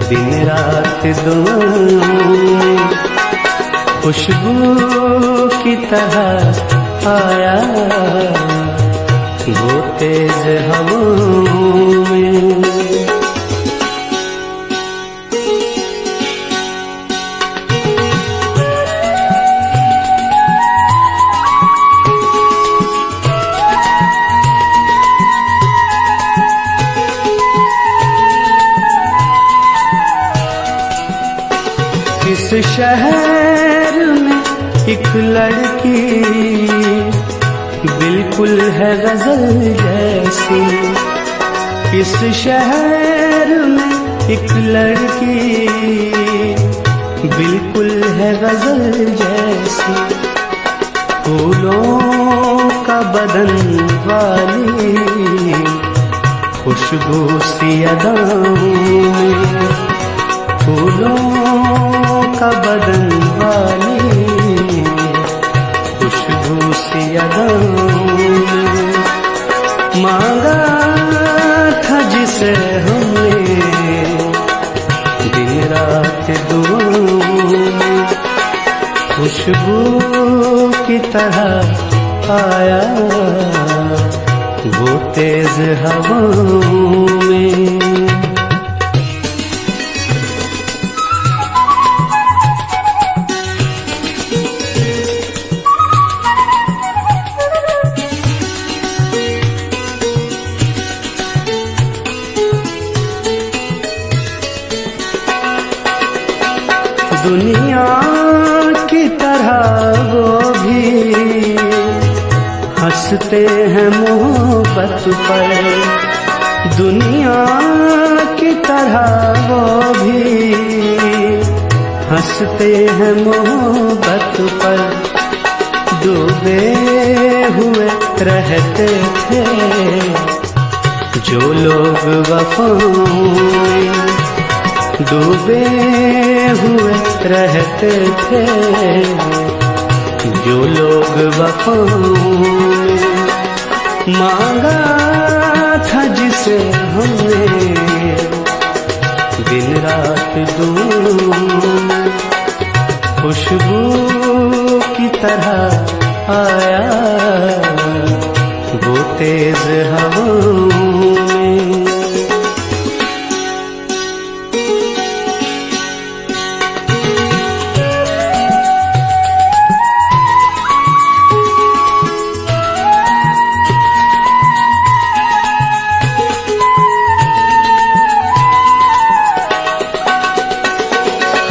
दिन रात दुआओं में, खुशबू की तरह आया वो तेज हवाओं में। शहर में एक लड़की बिल्कुल है गजल जैसी। इस शहर में एक लड़की बिल्कुल है गजल जैसी। फूलों का बदन वाली खुशबू सी अदाओं में, फूलों का बदन वाली खुशबू सी अदाओं में। मांगा था जिसे हमने दिन रात दुआओं में, खुशबू की तरह आया वो तेज हवाओं में। दुनिया की तरह वो भी हंसते हैं मोहब्बत पर। दुनिया की तरह वो भी हंसते हैं मोहब्बत पर। डूबे हुए रहते थे जो लोग वफाओं में, डूबे हुए रहते थे जो लोग वफाओं में। मांगा था जिसे हमने दिन रात दुआओं में, खुशबू की तरह आया वो तेज हवाओं में।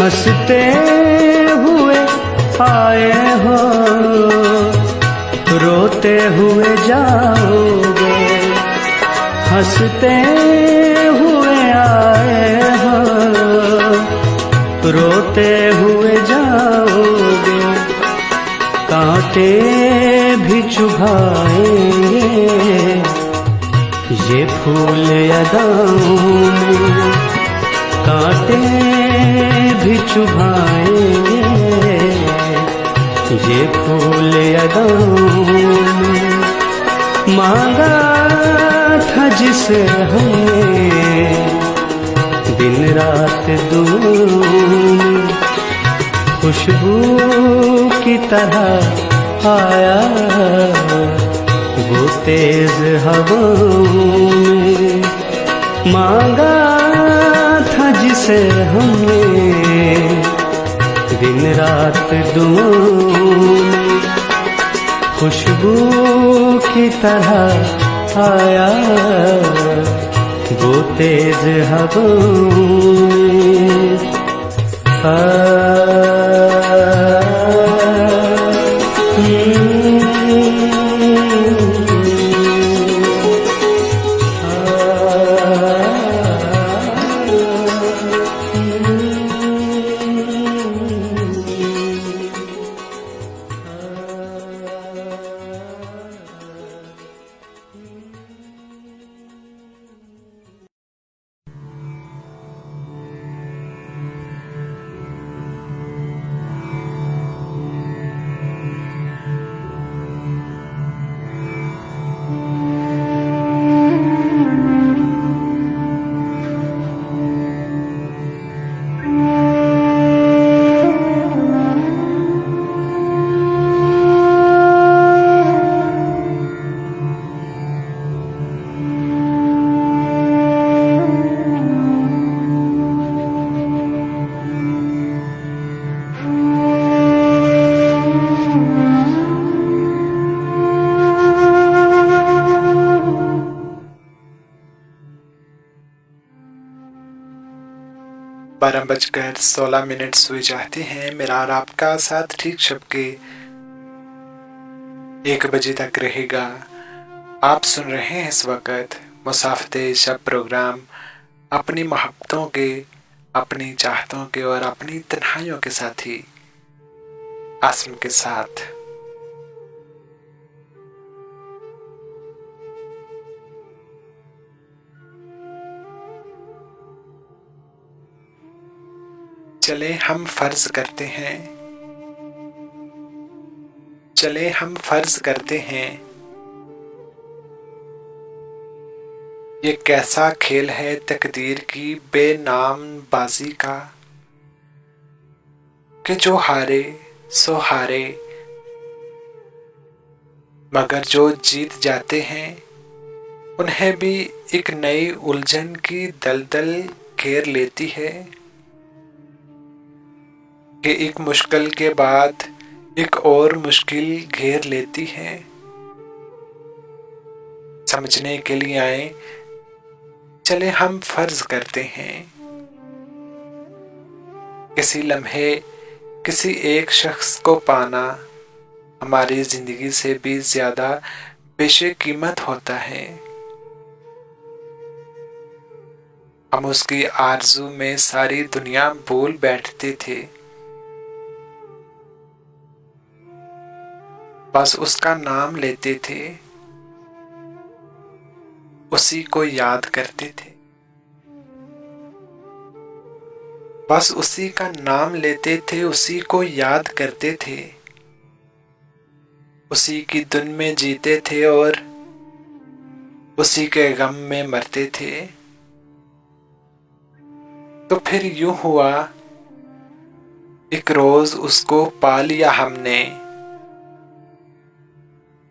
हंसते हुए आए हो रोते हुए जाओगे, हंसते हुए आए हो रोते हुए जाओगे। कांटे भी चुभाएंगे ये फूल अदाओं में, कांटे भी चुभाएंगे ये फूल अदाओं में। मांगा था जिसे हमने दिन रात दुआओं में, खुशबू की तरह आया वो तेज हवाओं में। मांगा था जिसे हमने दिन रात दुआओं में, खुशबू की तरह आया वो तेज हवाओं में। 12:16 हुए जाते हैं। मेरा और आपका साथ ठीक शब के 1 बजे तक रहेगा। आप सुन रहे हैं इस वक्त मुसाफिर शब प्रोग्राम, अपनी मोहब्बतों के, अपनी चाहतों के और अपनी तन्हाइयों के साथी आसिम के साथ। चले हम फर्ज करते हैं, चले हम फर्ज करते हैं, ये कैसा खेल है तकदीर की बेनाम बाजी का, कि जो हारे सो हारे, मगर जो जीत जाते हैं उन्हें भी एक नई उलझन की दलदल घेर लेती है, कि एक मुश्किल के बाद एक और मुश्किल घेर लेती है। समझने के लिए आए, चले हम फर्ज करते हैं, किसी लम्हे किसी एक शख्स को पाना हमारी जिंदगी से भी ज्यादा बेशकीमत होता है। हम उसकी आरज़ू में सारी दुनिया भूल बैठते थे, बस उसका नाम लेते थे, उसी को याद करते थे, बस उसी का नाम लेते थे, उसी को याद करते थे, उसी की धुन में जीते थे और उसी के गम में मरते थे। तो फिर यूं हुआ, एक रोज उसको पा लिया हमने,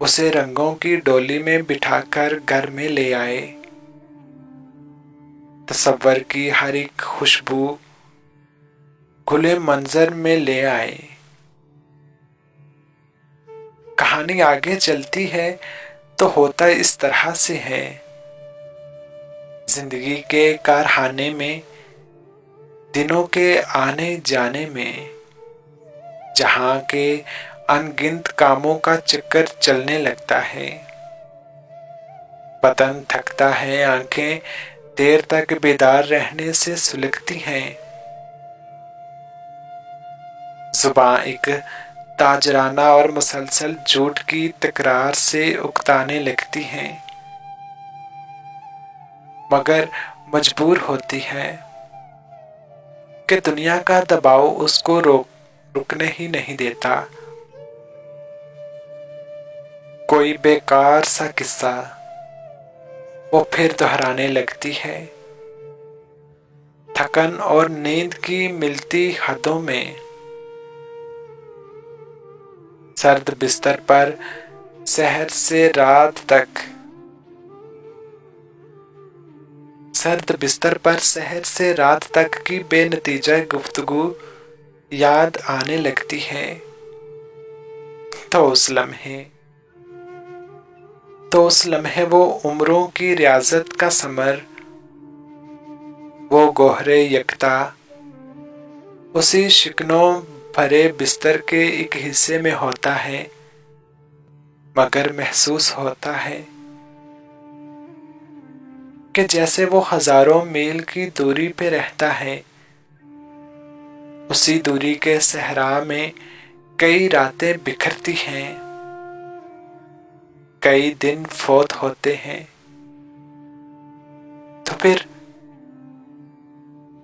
उसे रंगों की डोली में बिठाकर घर में ले आए, तसव्वुर की हर एक खुशबू खुले मंजर में ले आए। कहानी आगे चलती है तो होता इस तरह से है, जिंदगी के कारखाने में, दिनों के आने जाने में, जहां के अनगिनत कामों का चक्कर चलने लगता है। बदन थकता है, आंखें देर तक बेदार रहने से सुलगती हैं, जुबान एक ताजराना और मुसलसल झूठ की तकरार से उकताने लगती हैं, मगर मजबूर होती है कि दुनिया का दबाव उसको रुकने ही नहीं देता। कोई बेकार सा किस्सा वो फिर दोहराने लगती है। थकन और नींद की मिलती हदों में सर्द बिस्तर पर सहर से रात तक, सर्द बिस्तर पर सहर से रात तक की बेनतीजा गुफ्तगू याद आने लगती है। तो उस लम्हे वो उम्रों की रियाजत का समर, वो गोहरे यकता उसी शिकनों भरे बिस्तर के एक हिस्से में होता है, मगर महसूस होता है कि जैसे वो हजारों मील की दूरी पे रहता है। उसी दूरी के सहरा में कई रातें बिखरती हैं, कई दिन फौत होते हैं।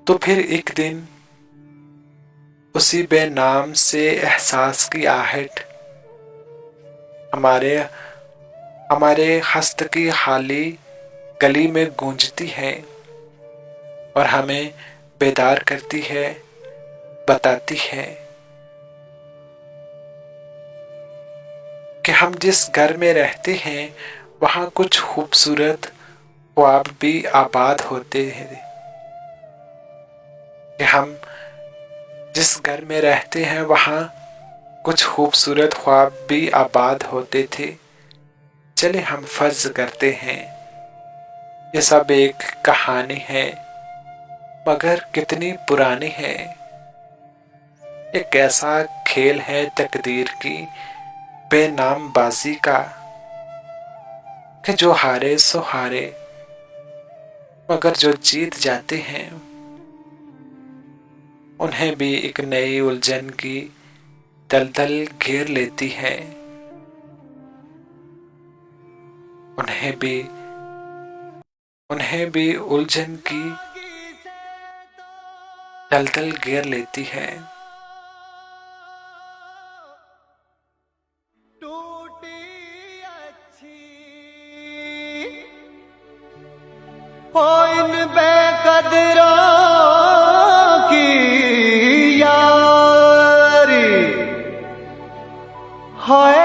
तो फिर एक दिन उसी बेनाम से एहसास की आहट हमारे हस्त की हाली गली में गूंजती है और हमें बेदार करती है, बताती है कि हम जिस घर में रहते हैं वहां कुछ खूबसूरत ख्वाब भी आबाद होते हैं, कि हम जिस घर में रहते हैं वहां कुछ खूबसूरत ख्वाब भी आबाद होते थे। चले हम फर्ज करते हैं ये सब एक कहानी है, मगर कितनी पुरानी है। एक ऐसा खेल है तकदीर की बेनाम बाजी का कि जो हारे सो हारे, मगर जो जीत जाते हैं उन्हें भी एक नई उलझन की दलदल घेर लेती है। उन्हें भी उलझन की दलदल घेर लेती है। ओ इन बेकदरों की यारी हाय,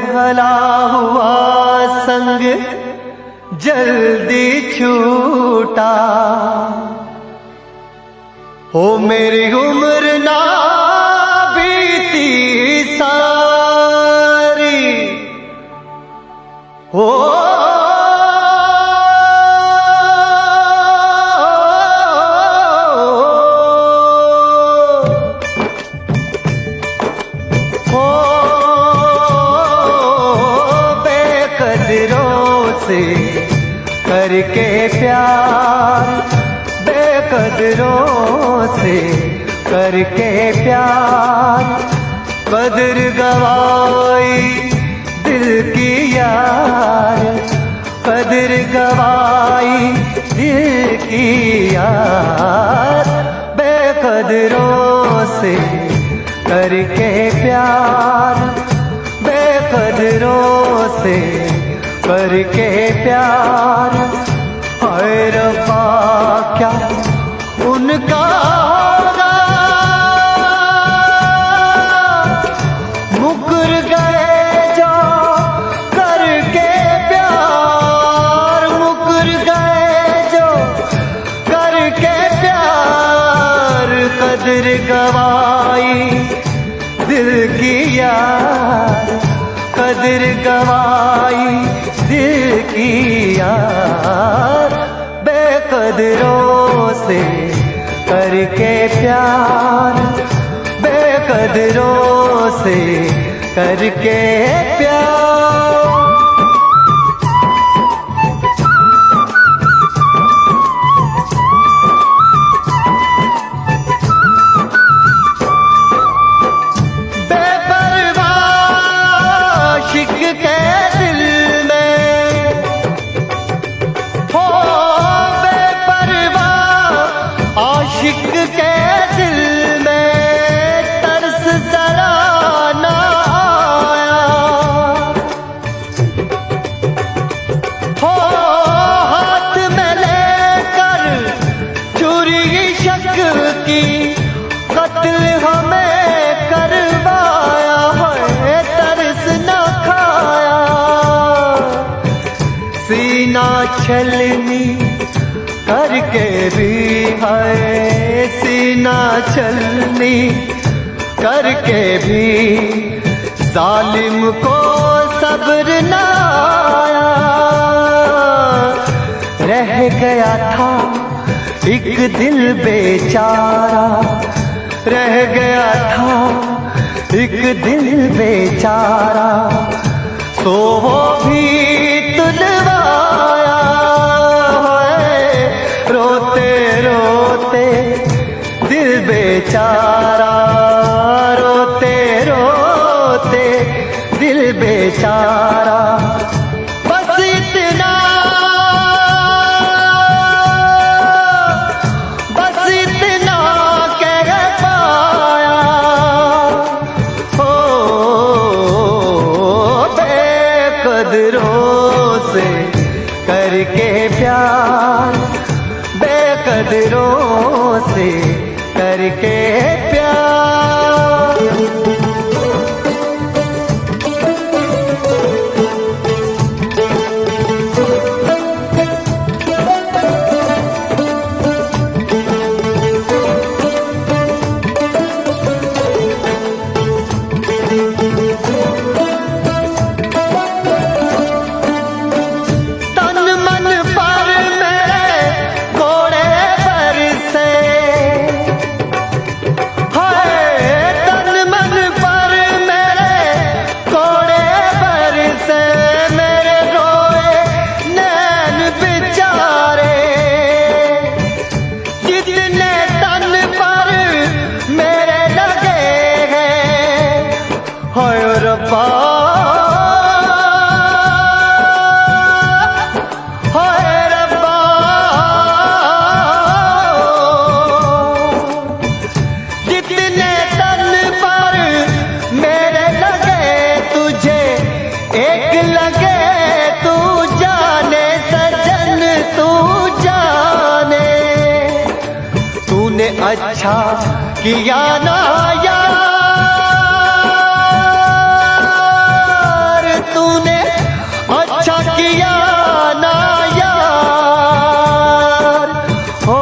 भला हुआ संग जल्दी छूटा। हो मेरी उम्र ना बीती सारी, हो से करके प्यार, बेकदरों से करके प्यार, कदर गवाई दिल की यार, कदर गवाई दिल की यार, बेकदरों से करके प्यार, बेकदरों से करके प्यार। हाय रब्बा क्या उनका होगा, मुकर गए जो करके प्यार, मुकर गए जो करके प्यार, कदर गवाई दिल की यार, कदर गवाई दिल की यार, बेकदरों से करके प्यार, बेकदरों से करके प्यार। आशिक के दिल में तरस जरा ना आया, हो हाथ में लेकर चोरी इश्क की कत्ल हमें करवाया है, तरस न खाया। सीना छलनी करके भी है, सीना छलनी करके भी जालिम को सब्र न आया। रह गया था एक दिल बेचारा, रह गया था एक दिल बेचारा, सो वो भी तुलवाया। रोते रोते दिल बेचारा, रोते रोते दिल बेचारा, बस इतना कह पाया। हो बेकदरों से करके प्यार, बेकदरों से करके प्यार। तन मन पर मेरे घोड़े जितने तन पर मेरे लगे हैं, हाय रब्बा हाय रब्बा, जितने तन पर मेरे लगे तुझे एक लगे, तू जाने सजन तू जाने, तूने अच्छा किया ना यार, तूने अच्छा किया ना यार, हो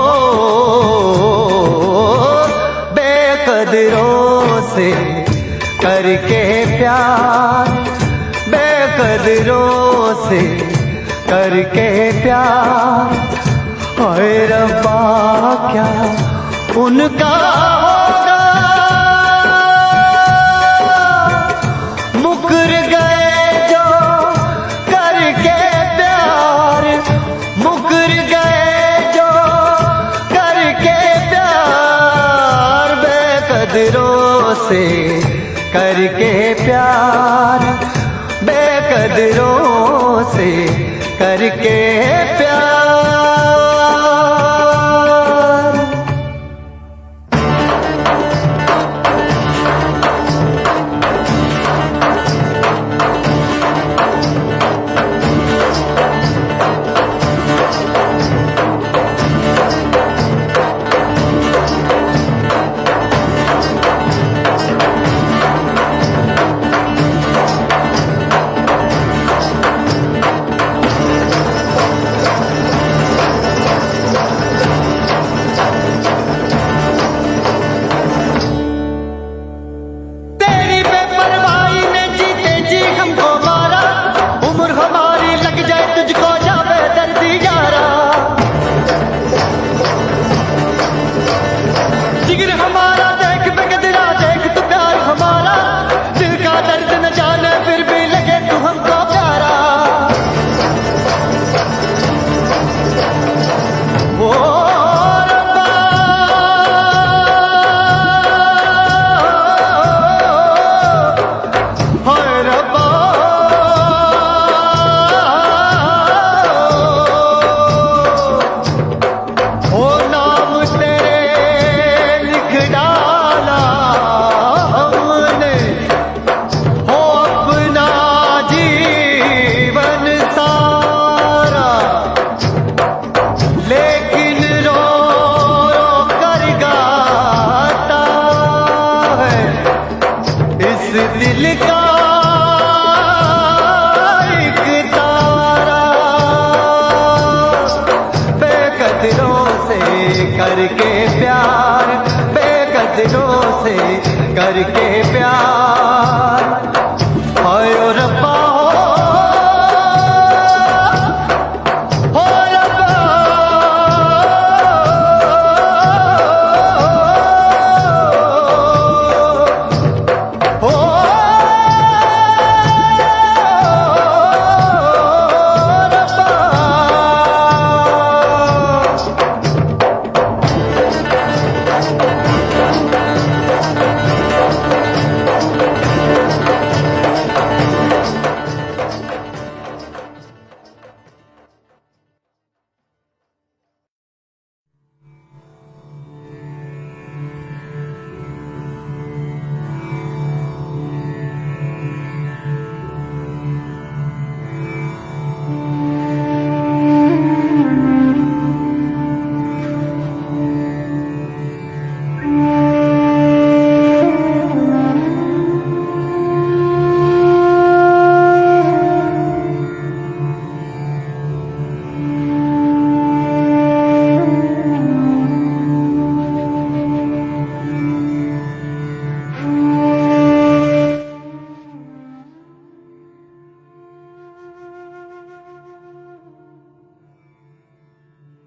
बेकदरों से करके प्यार, बेकदरों से करके प्यार, हाय रब्बा क्या उनका होगा, मुकर गए जो करके प्यार, मुकर गए जो करके प्यार, बेकदरों से करके प्यार, बेकदरों से करके प्यार। करके प्यार, बेकदरों से करके प्यार, हाय रब्बा हो रब्बा, हो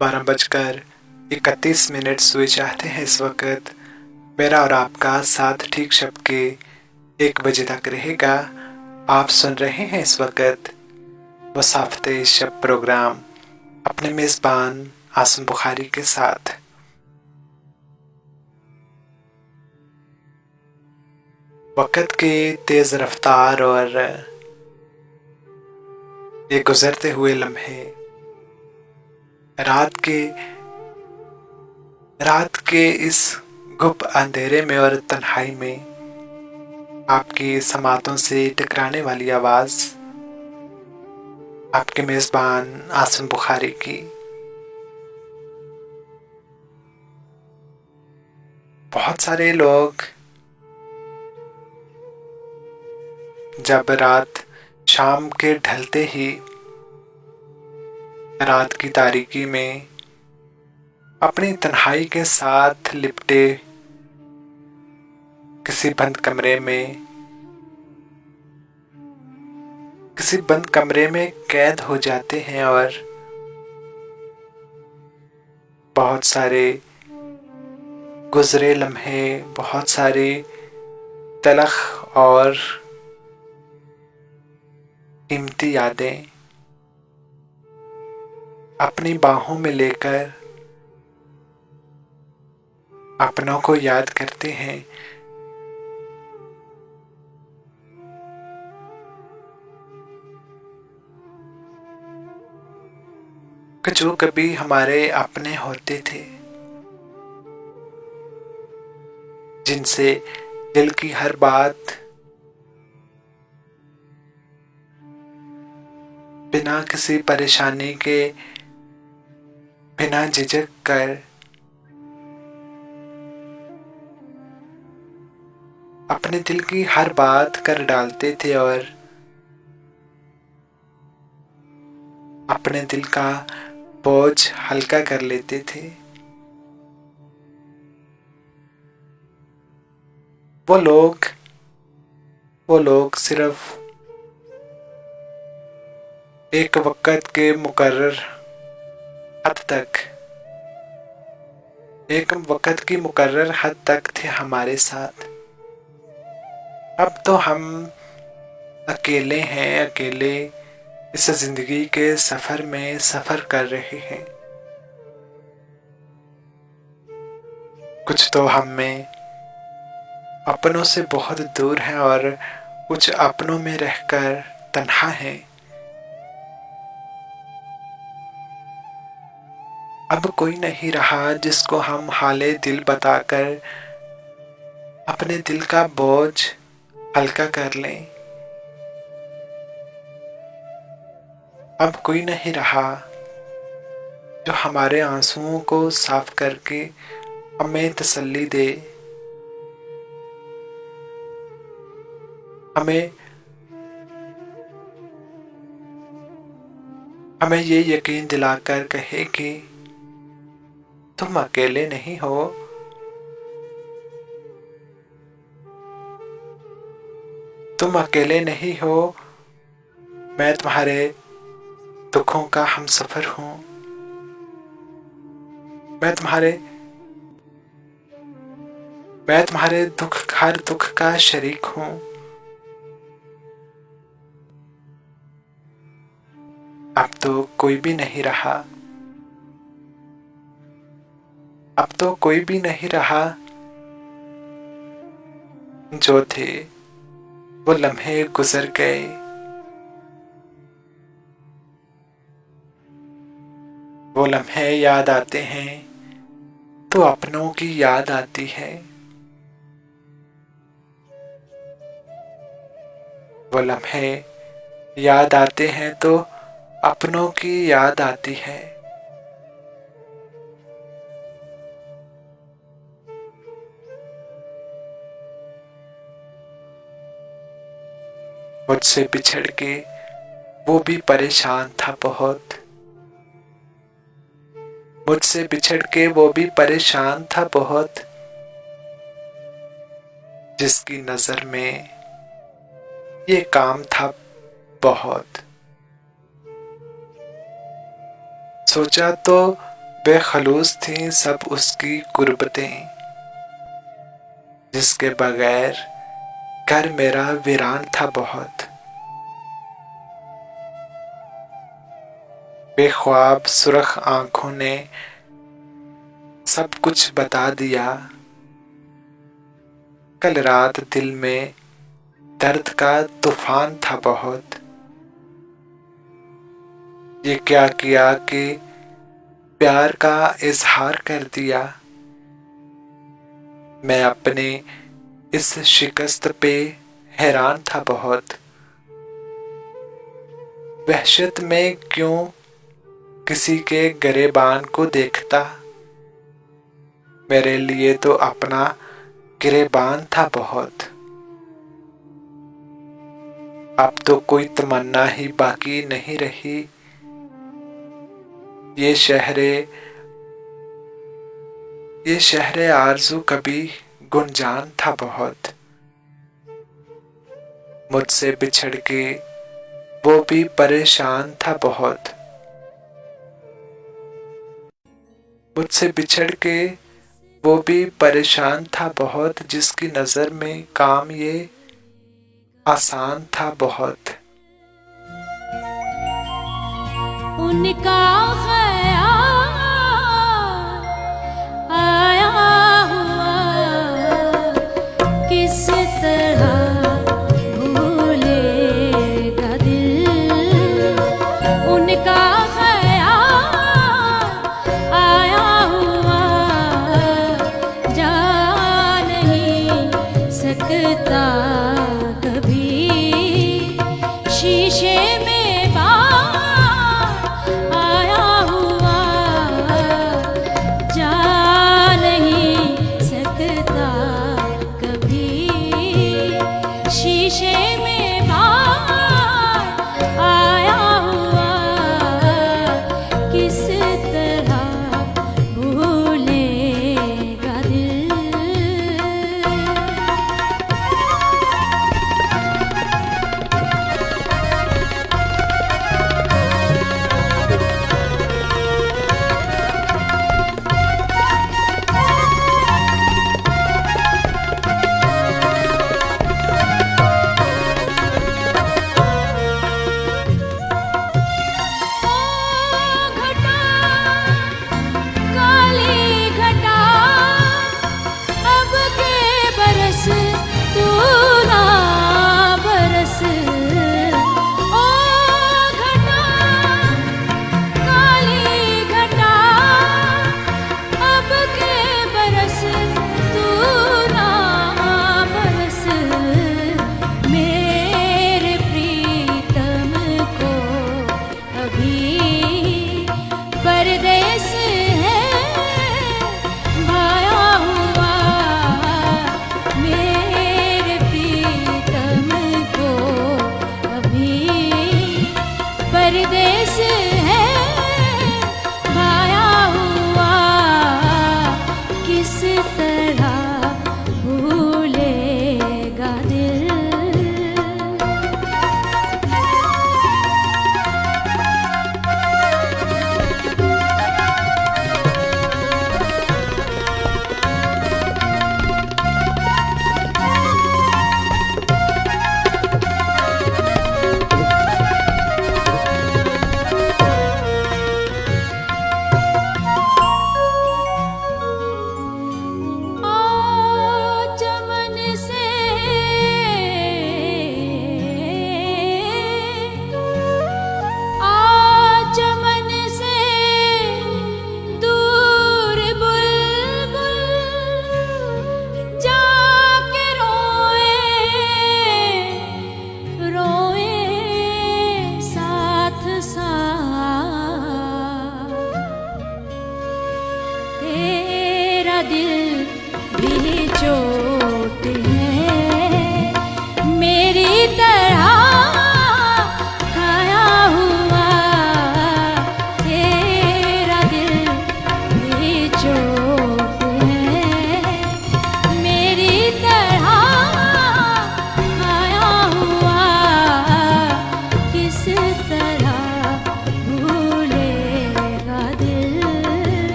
बारह बजकर 31 हुए चाहते हैं इस वक्त। मेरा और आपका साथ ठीक शब के 1 बजे तक रहेगा। आप सुन रहे हैं इस वक्त वसाफ़ते शब प्रोग्राम अपने मेज़बान आसिम बुखारी के साथ। वक़्त के तेज रफ्तार और ये गुजरते हुए लम्हे रात के इस गुप्त अंधेरे में और तन्हाई में आपकी समातों से टकराने वाली आवाज आपके मेजबान आसिम बुखारी की। बहुत सारे लोग जब रात शाम के ढलते ही रात की तारीकी में अपनी तन्हाई के साथ लिपटे किसी बंद कमरे में कैद हो जाते हैं और बहुत सारे गुजरे लम्हे, बहुत सारे तलख और कीमती यादें अपनी बाहों में लेकर अपनों को याद करते हैं। कि जो कभी हमारे अपने होते थे, जिनसे दिल की हर बात बिना किसी परेशानी के, बिना झिझक कर अपने दिल की हर बात कर डालते थे और अपने दिल का बोझ हल्का कर लेते थे। वो लोग सिर्फ एक वक़्त के मुकर्रर हद तक थे हमारे साथ। अब तो हम अकेले इस जिंदगी के सफर में सफर कर रहे हैं। कुछ तो हम में अपनों से बहुत दूर हैं और कुछ अपनों में रहकर तन्हा हैं। अब कोई नहीं रहा जिसको हम हाले दिल बताकर अपने दिल का बोझ हल्का कर लें। अब कोई नहीं रहा जो हमारे आंसुओं को साफ करके हमें तसल्ली दे, हमें ये यकीन दिलाकर कहे कि तुम अकेले नहीं हो। तुम अकेले नहीं हो, मैं तुम्हारे दुखों का हमसफर हूं। मैं तुम्हारे हर दुख का शरीक हूं। अब तो कोई भी नहीं रहा। जो थे वो लम्हे गुजर गए। वो लम्हे याद आते हैं तो अपनों की याद आती है। वो लम्हे याद आते हैं तो अपनों की याद आती है। मुझसे बिछड़ के वो भी परेशान था बहुत। मुझसे बिछड़ के वो भी परेशान था बहुत। जिसकी नजर में ये काम था बहुत। सोचा तो बेखलूस थी सब उसकी कुर्बतें, जिसके बगैर घर मेरा वीरान था बहुत। बेख्वाब सुरख आंखों ने सब कुछ बता दिया। कल रात दिल में दर्द का तूफान था बहुत। ये क्या किया कि प्यार का इजहार कर दिया। मैं अपने इस शिकस्त पे हैरान था बहुत। वहशत में क्यों किसी के गिरेबान को देखता, मेरे लिए तो अपना गिरेबान था बहुत। अब तो कोई तमन्ना ही बाकी नहीं रही। ये शहरे आरज़ू कभी गुंजान था बहुत। मुझसे बिछड़ के वो भी परेशान था बहुत। मुझसे बिछड़ के वो भी परेशान था बहुत। जिसकी नजर में काम ये आसान था बहुत। उनका ख्याल आया हुआ किस तरह भूलेगा दिल। उनका ख्याल आया हुआ जा नहीं सकता कभी। शीशे में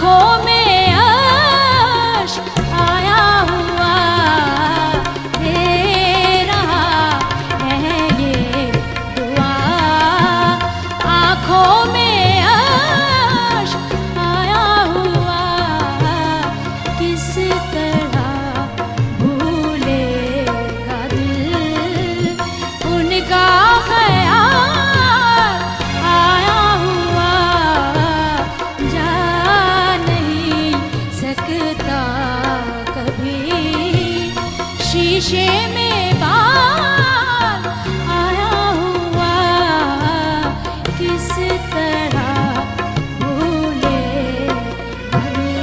आँखों में अश्क आया हुआ दे रहा है ये दुआ। आँखों में अश्क आया हुआ किस तरह भूलेगा दिल उनका ख्याल आया हुआ जा नहीं सकता कभी। शीशे में बाल आया हुआ किस तरह भूलेगा दिल।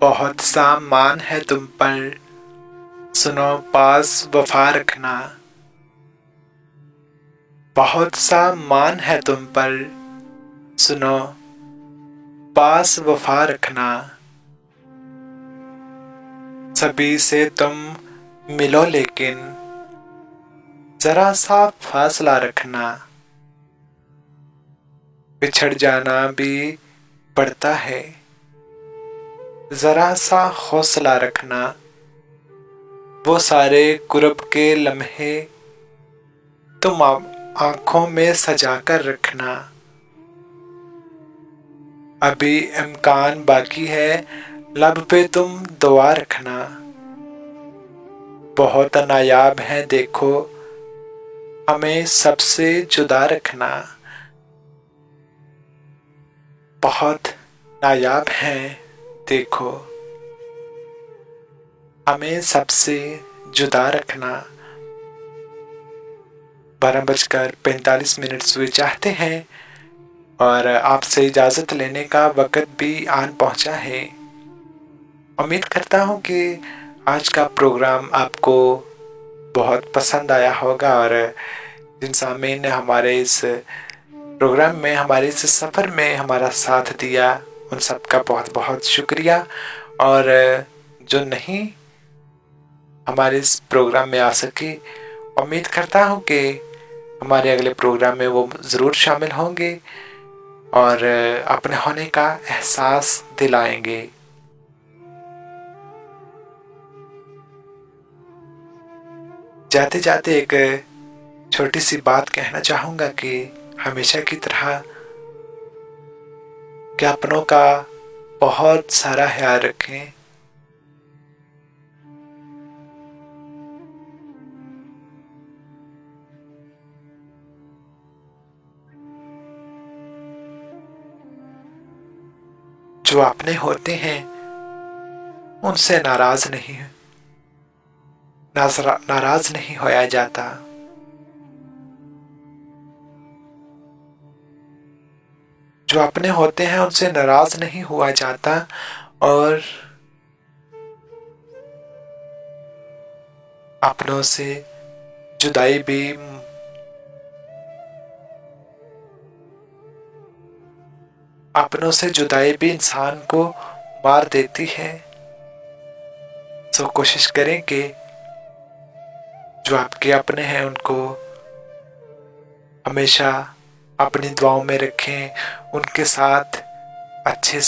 बहुत सा मान है तुम पर, सुनो पास वफा रखना। बहुत सा मान है तुम पर, सुनो पास वफा रखना। सभी से तुम मिलो लेकिन जरा सा फासला रखना। बिछड़ जाना भी पड़ता है, जरा सा हौसला रखना। वो सारे कुर्ब के लम्हे तुम आंखों में सजा कर रखना। अभी इम्कान बाकी है, लब पे तुम दुआ रखना। बहुत नायाब है देखो, हमें सबसे जुदा रखना। बहुत नायाब है देखो, हमें सबसे जुदा रखना। 12:45 हुए चाहते हैं और आपसे इजाज़त लेने का वक़्त भी आन पहुंचा है। उम्मीद करता हूं कि आज का प्रोग्राम आपको बहुत पसंद आया होगा और जिन सामीन ने हमारे इस प्रोग्राम में, हमारे इस सफ़र में हमारा साथ दिया, उन सब का बहुत बहुत शुक्रिया। और जो नहीं हमारे इस प्रोग्राम में आ सके, उम्मीद करता हूँ कि हमारे अगले प्रोग्राम में वो ज़रूर शामिल होंगे और अपने होने का एहसास दिलाएंगे। जाते जाते एक छोटी सी बात कहना चाहूँगा कि हमेशा की तरह कि अपनों का बहुत सारा ख्याल रखें। जो अपने होते हैं उनसे नाराज नहीं होया जाता। जो अपने होते हैं उनसे नाराज नहीं हुआ जाता और अपनों से जुदाई भी इंसान को मार देती है। तो कोशिश करें कि जो आपके अपने हैं उनको हमेशा अपनी दुआओं में रखें, उनके साथ अच्छे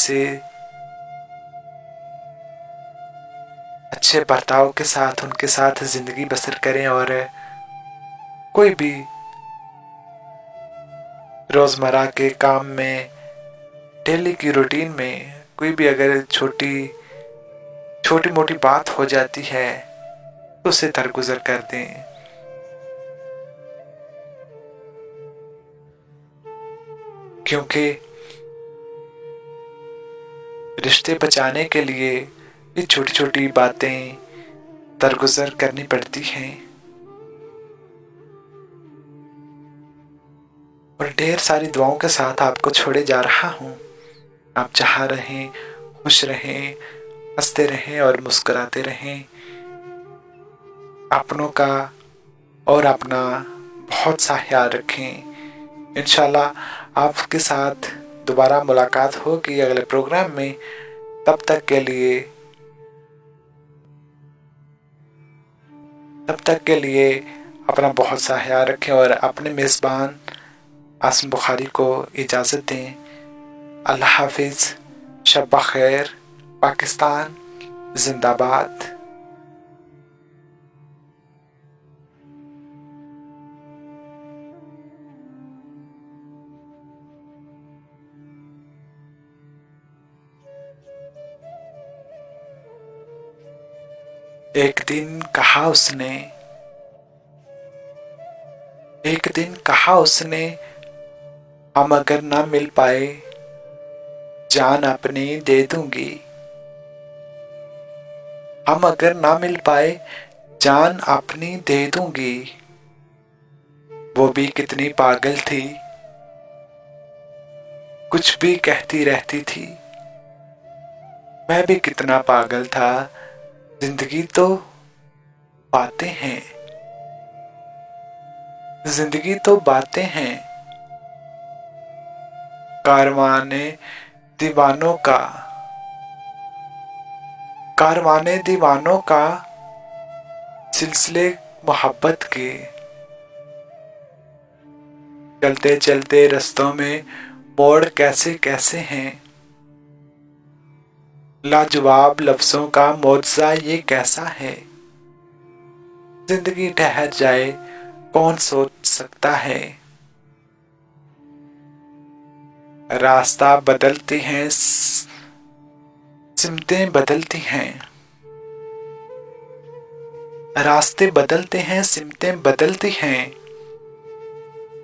बर्ताव के साथ उनके साथ जिंदगी बसर करें। और कोई भी रोजमर्रा के काम में, डेली की रूटीन में कोई भी अगर छोटी मोटी बात हो जाती है तो उसे दरगुजर कर दें। क्योंकि रिश्ते बचाने के लिए ये छोटी छोटी बातें दरगुजर करनी पड़ती है और ढेर सारी दुआओं के साथ आपको छोड़े जा रहा हूँ। आप जहाँ रहें खुश रहें, हंसते रहें और मुस्कुराते रहें। अपनों का और अपना बहुत सा ख्याल रखें। इंशाल्लाह आपके साथ दोबारा मुलाकात होगी अगले प्रोग्राम में। तब तक के लिए अपना बहुत सा ख्याल रखें और अपने मेज़बान आसिम बुखारी को इजाज़त दें। अल्लाह हाफिज़। शब खैर। पाकिस्तान जिंदाबाद। एक दिन कहा उसने हम अगर ना मिल पाए जान अपनी दे दूंगी। हम अगर ना मिल पाए जान अपनी दे दूंगी। वो भी कितनी पागल थी, कुछ भी कहती रहती थी। मैं भी कितना पागल था। जिंदगी तो बातें हैं, जिंदगी तो बातें हैं। कारवाने दीवानों का सिलसिले मोहब्बत के। चलते चलते रस्तों में मोड़ कैसे कैसे हैं। लाजवाब लफ्जों का मौजज़ा ये कैसा है। जिंदगी ठहर जाए कौन सोच सकता है। रास्ता बदलते हैं, सिमतें बदलती हैं। रास्ते बदलते हैं, सिमतें बदलती हैं।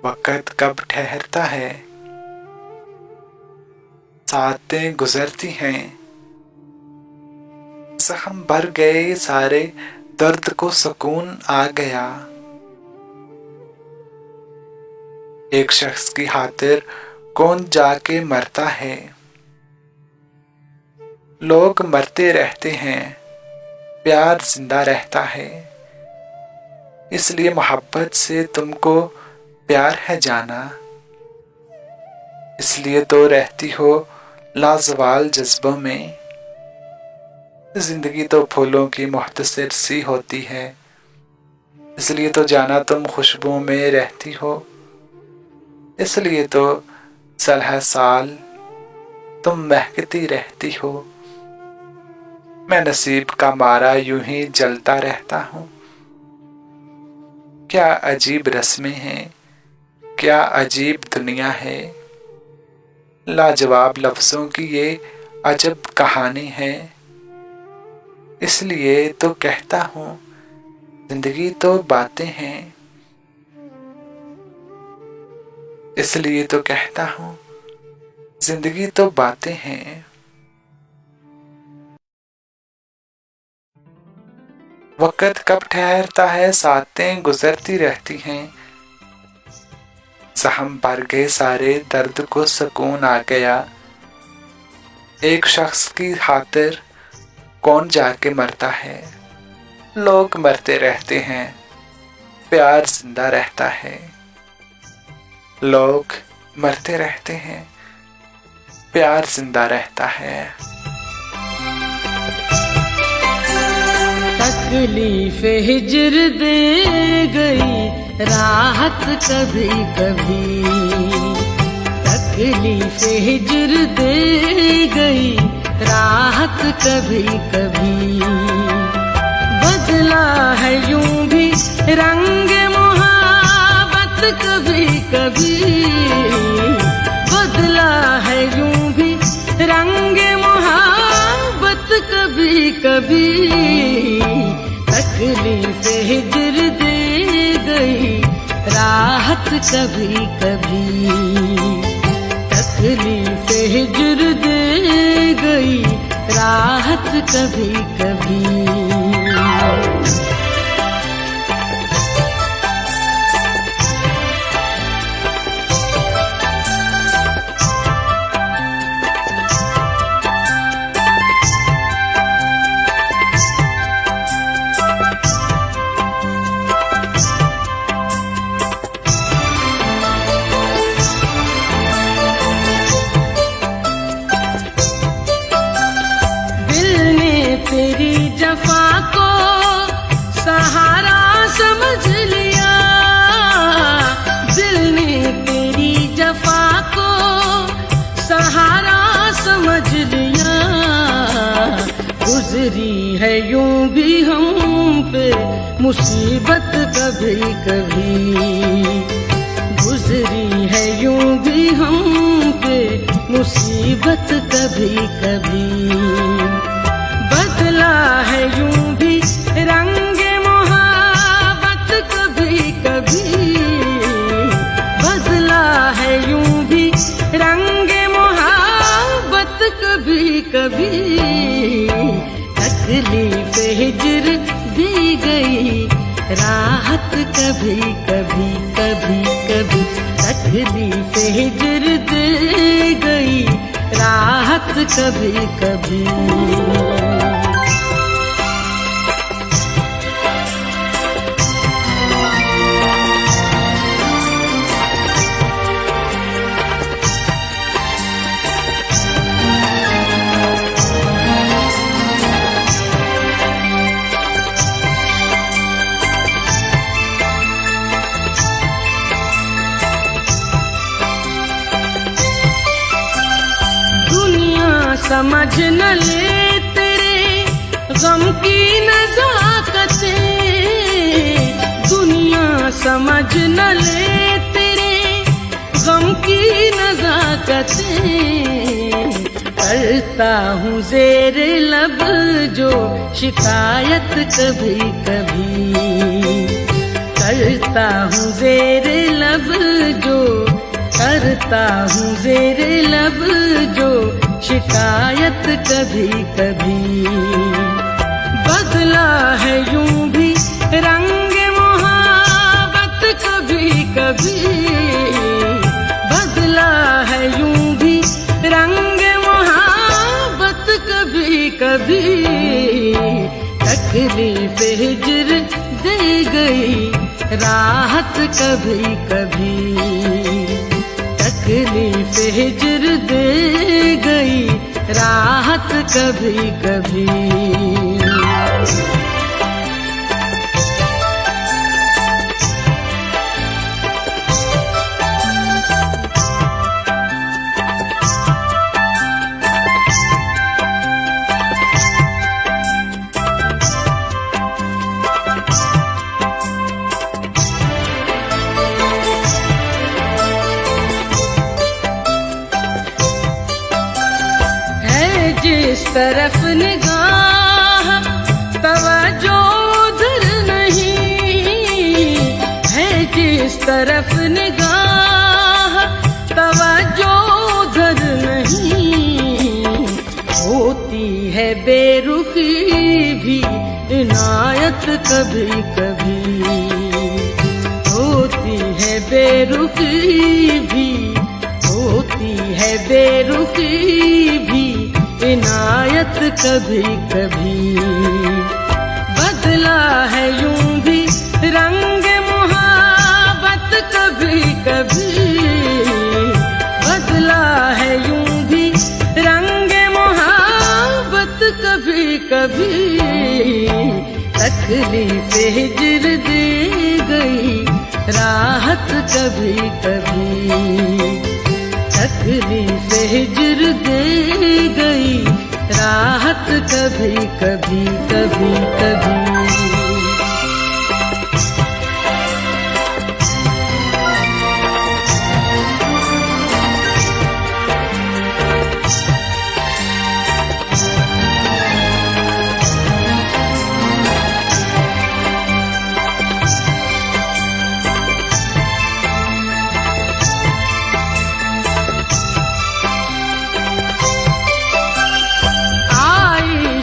वक्त कब ठहरता है, सातें गुजरती हैं। जख्म भर गए सारे, दर्द को सुकून आ गया। एक शख्स की खातिर कौन जाके मरता है। लोग मरते रहते हैं, प्यार जिंदा रहता है। इसलिए मोहब्बत से तुमको प्यार है जाना। इसलिए तो रहती हो लाजवाल जज्बों में। जिंदगी तो फूलों की मुख्तसर सी होती है। इसलिए तो जाना तुम खुशबू में रहती हो। इसलिए तो सलह साल तुम महकती रहती हो। मैं नसीब का मारा यूं ही जलता रहता हूँ। क्या अजीब रस्में हैं, क्या अजीब दुनिया है। लाजवाब लफ्जों की ये अजब कहानी है। इसलिए तो कहता हूँ जिंदगी तो बातें हैं। इसलिए तो कहता हूँ जिंदगी तो बातें हैं। वक्त कब ठहरता है, सातें गुजरती रहती हैं। जख्म भर गए सारे, दर्द को सुकून आ गया। एक शख्स की खातिर कौन जाके मरता है। लोग मरते रहते हैं, प्यार जिंदा रहता है। लोग मरते रहते हैं, प्यार जिंदा रहता है। तकलीफे हिज्र दे गई राहत कभी कभी। तकलीफे हिज्र दे गई राहत कभी कभी। बदला है यूं भी रंग मोहब्बत कभी कभी। बदला है यूं भी रंग मोहब्बत कभी कभी। तकलीफे हिज्र दे गई राहत कभी कभी। तकलीफे हिज्र दे गई राहत कभी कभी। जफा को सहारा समझ लिया, दिल ने तेरी जफा को सहारा समझ लिया। गुजरी है यूं भी हम पे मुसीबत कभी कभी, गुजरी है यूं भी हम पे मुसीबत कभी कभी। बदला है यूं भी रंग मोहब्बत कभी कभी, बदला है यूं भी रंग मोहब्बत कभी कभी। तकलीफ हिज्र दी गई राहत कभी कभी कभी कभी, तकलीफ हिज्र दे गई राहत कभी कभी। समझ न ले तेरे गम की नज़ाकतें, दुनिया समझ न ले तेरे गम की नज़ाकतें। करता हूँ ज़ेर लब जो शिकायत कभी कभी, करता हूँ ज़ेर लब जो, करता हूँ ज़ेर लब जो शिकायत कभी कभी। बदला है यूं भी रंग मोहब्बत कभी कभी, बदला है यूं भी रंग मोहब्बत कभी कभी। तकलीफ हिज्र दे गई राहत कभी कभी, तकलीफ हिज्र दे गई राहत कभी कभी। जिस तरफ निगाह तवज्जो उधर नहीं है, जिस तरफ निगाह तवज्जो उधर नहीं। होती है बेरुखी भी इनायत कभी कभी, होती है बेरुखी भी, होती है बेरुखी भी इनायत कभी कभी। बदला है यूं भी रंग मोहब्बत कभी कभी, बदला है यूं भी रंग मोहब्बत कभी कभी। तकलीफ हिज्र दे गई राहत कभी कभी, तकलीफ हिज्र दे गई राहत कभी कभी कभी कभी।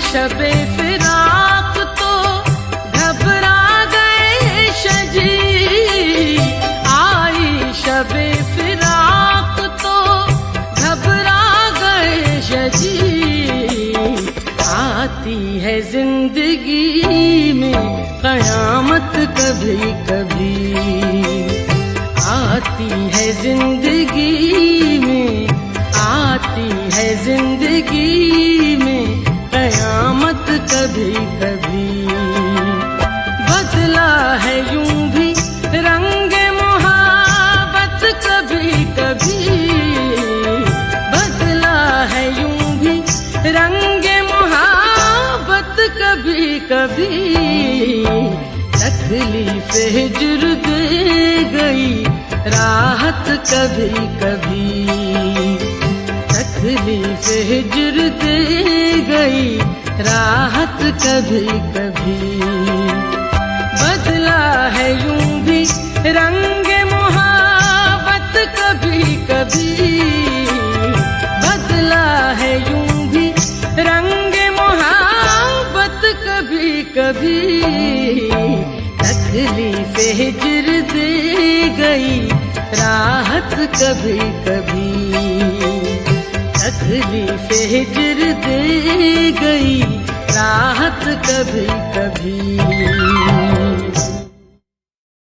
शबे फिराक तो घबरा गए शजी, आई शबे फिराक तो घबरा गए शजी। आती है जिंदगी में कयामत कभी कभी, आती है जिंदगी में, आती है जिंदगी में कयामत कभी कभी। रंगे मोहब्बत कभी कभी तकलीफे हिज्र दे गई राहत कभी कभी तकलीफे हिज्र दे गई राहत कभी कभी बदला है यूं भी रंगे मोहब्बत कभी कभी बदला है यूं भी रंगे मोहब्बत कभी कभी तकलीफे हिज्र दे गई राहत कभी कभी तकलीफे हिज्र दे गई राहत कभी कभी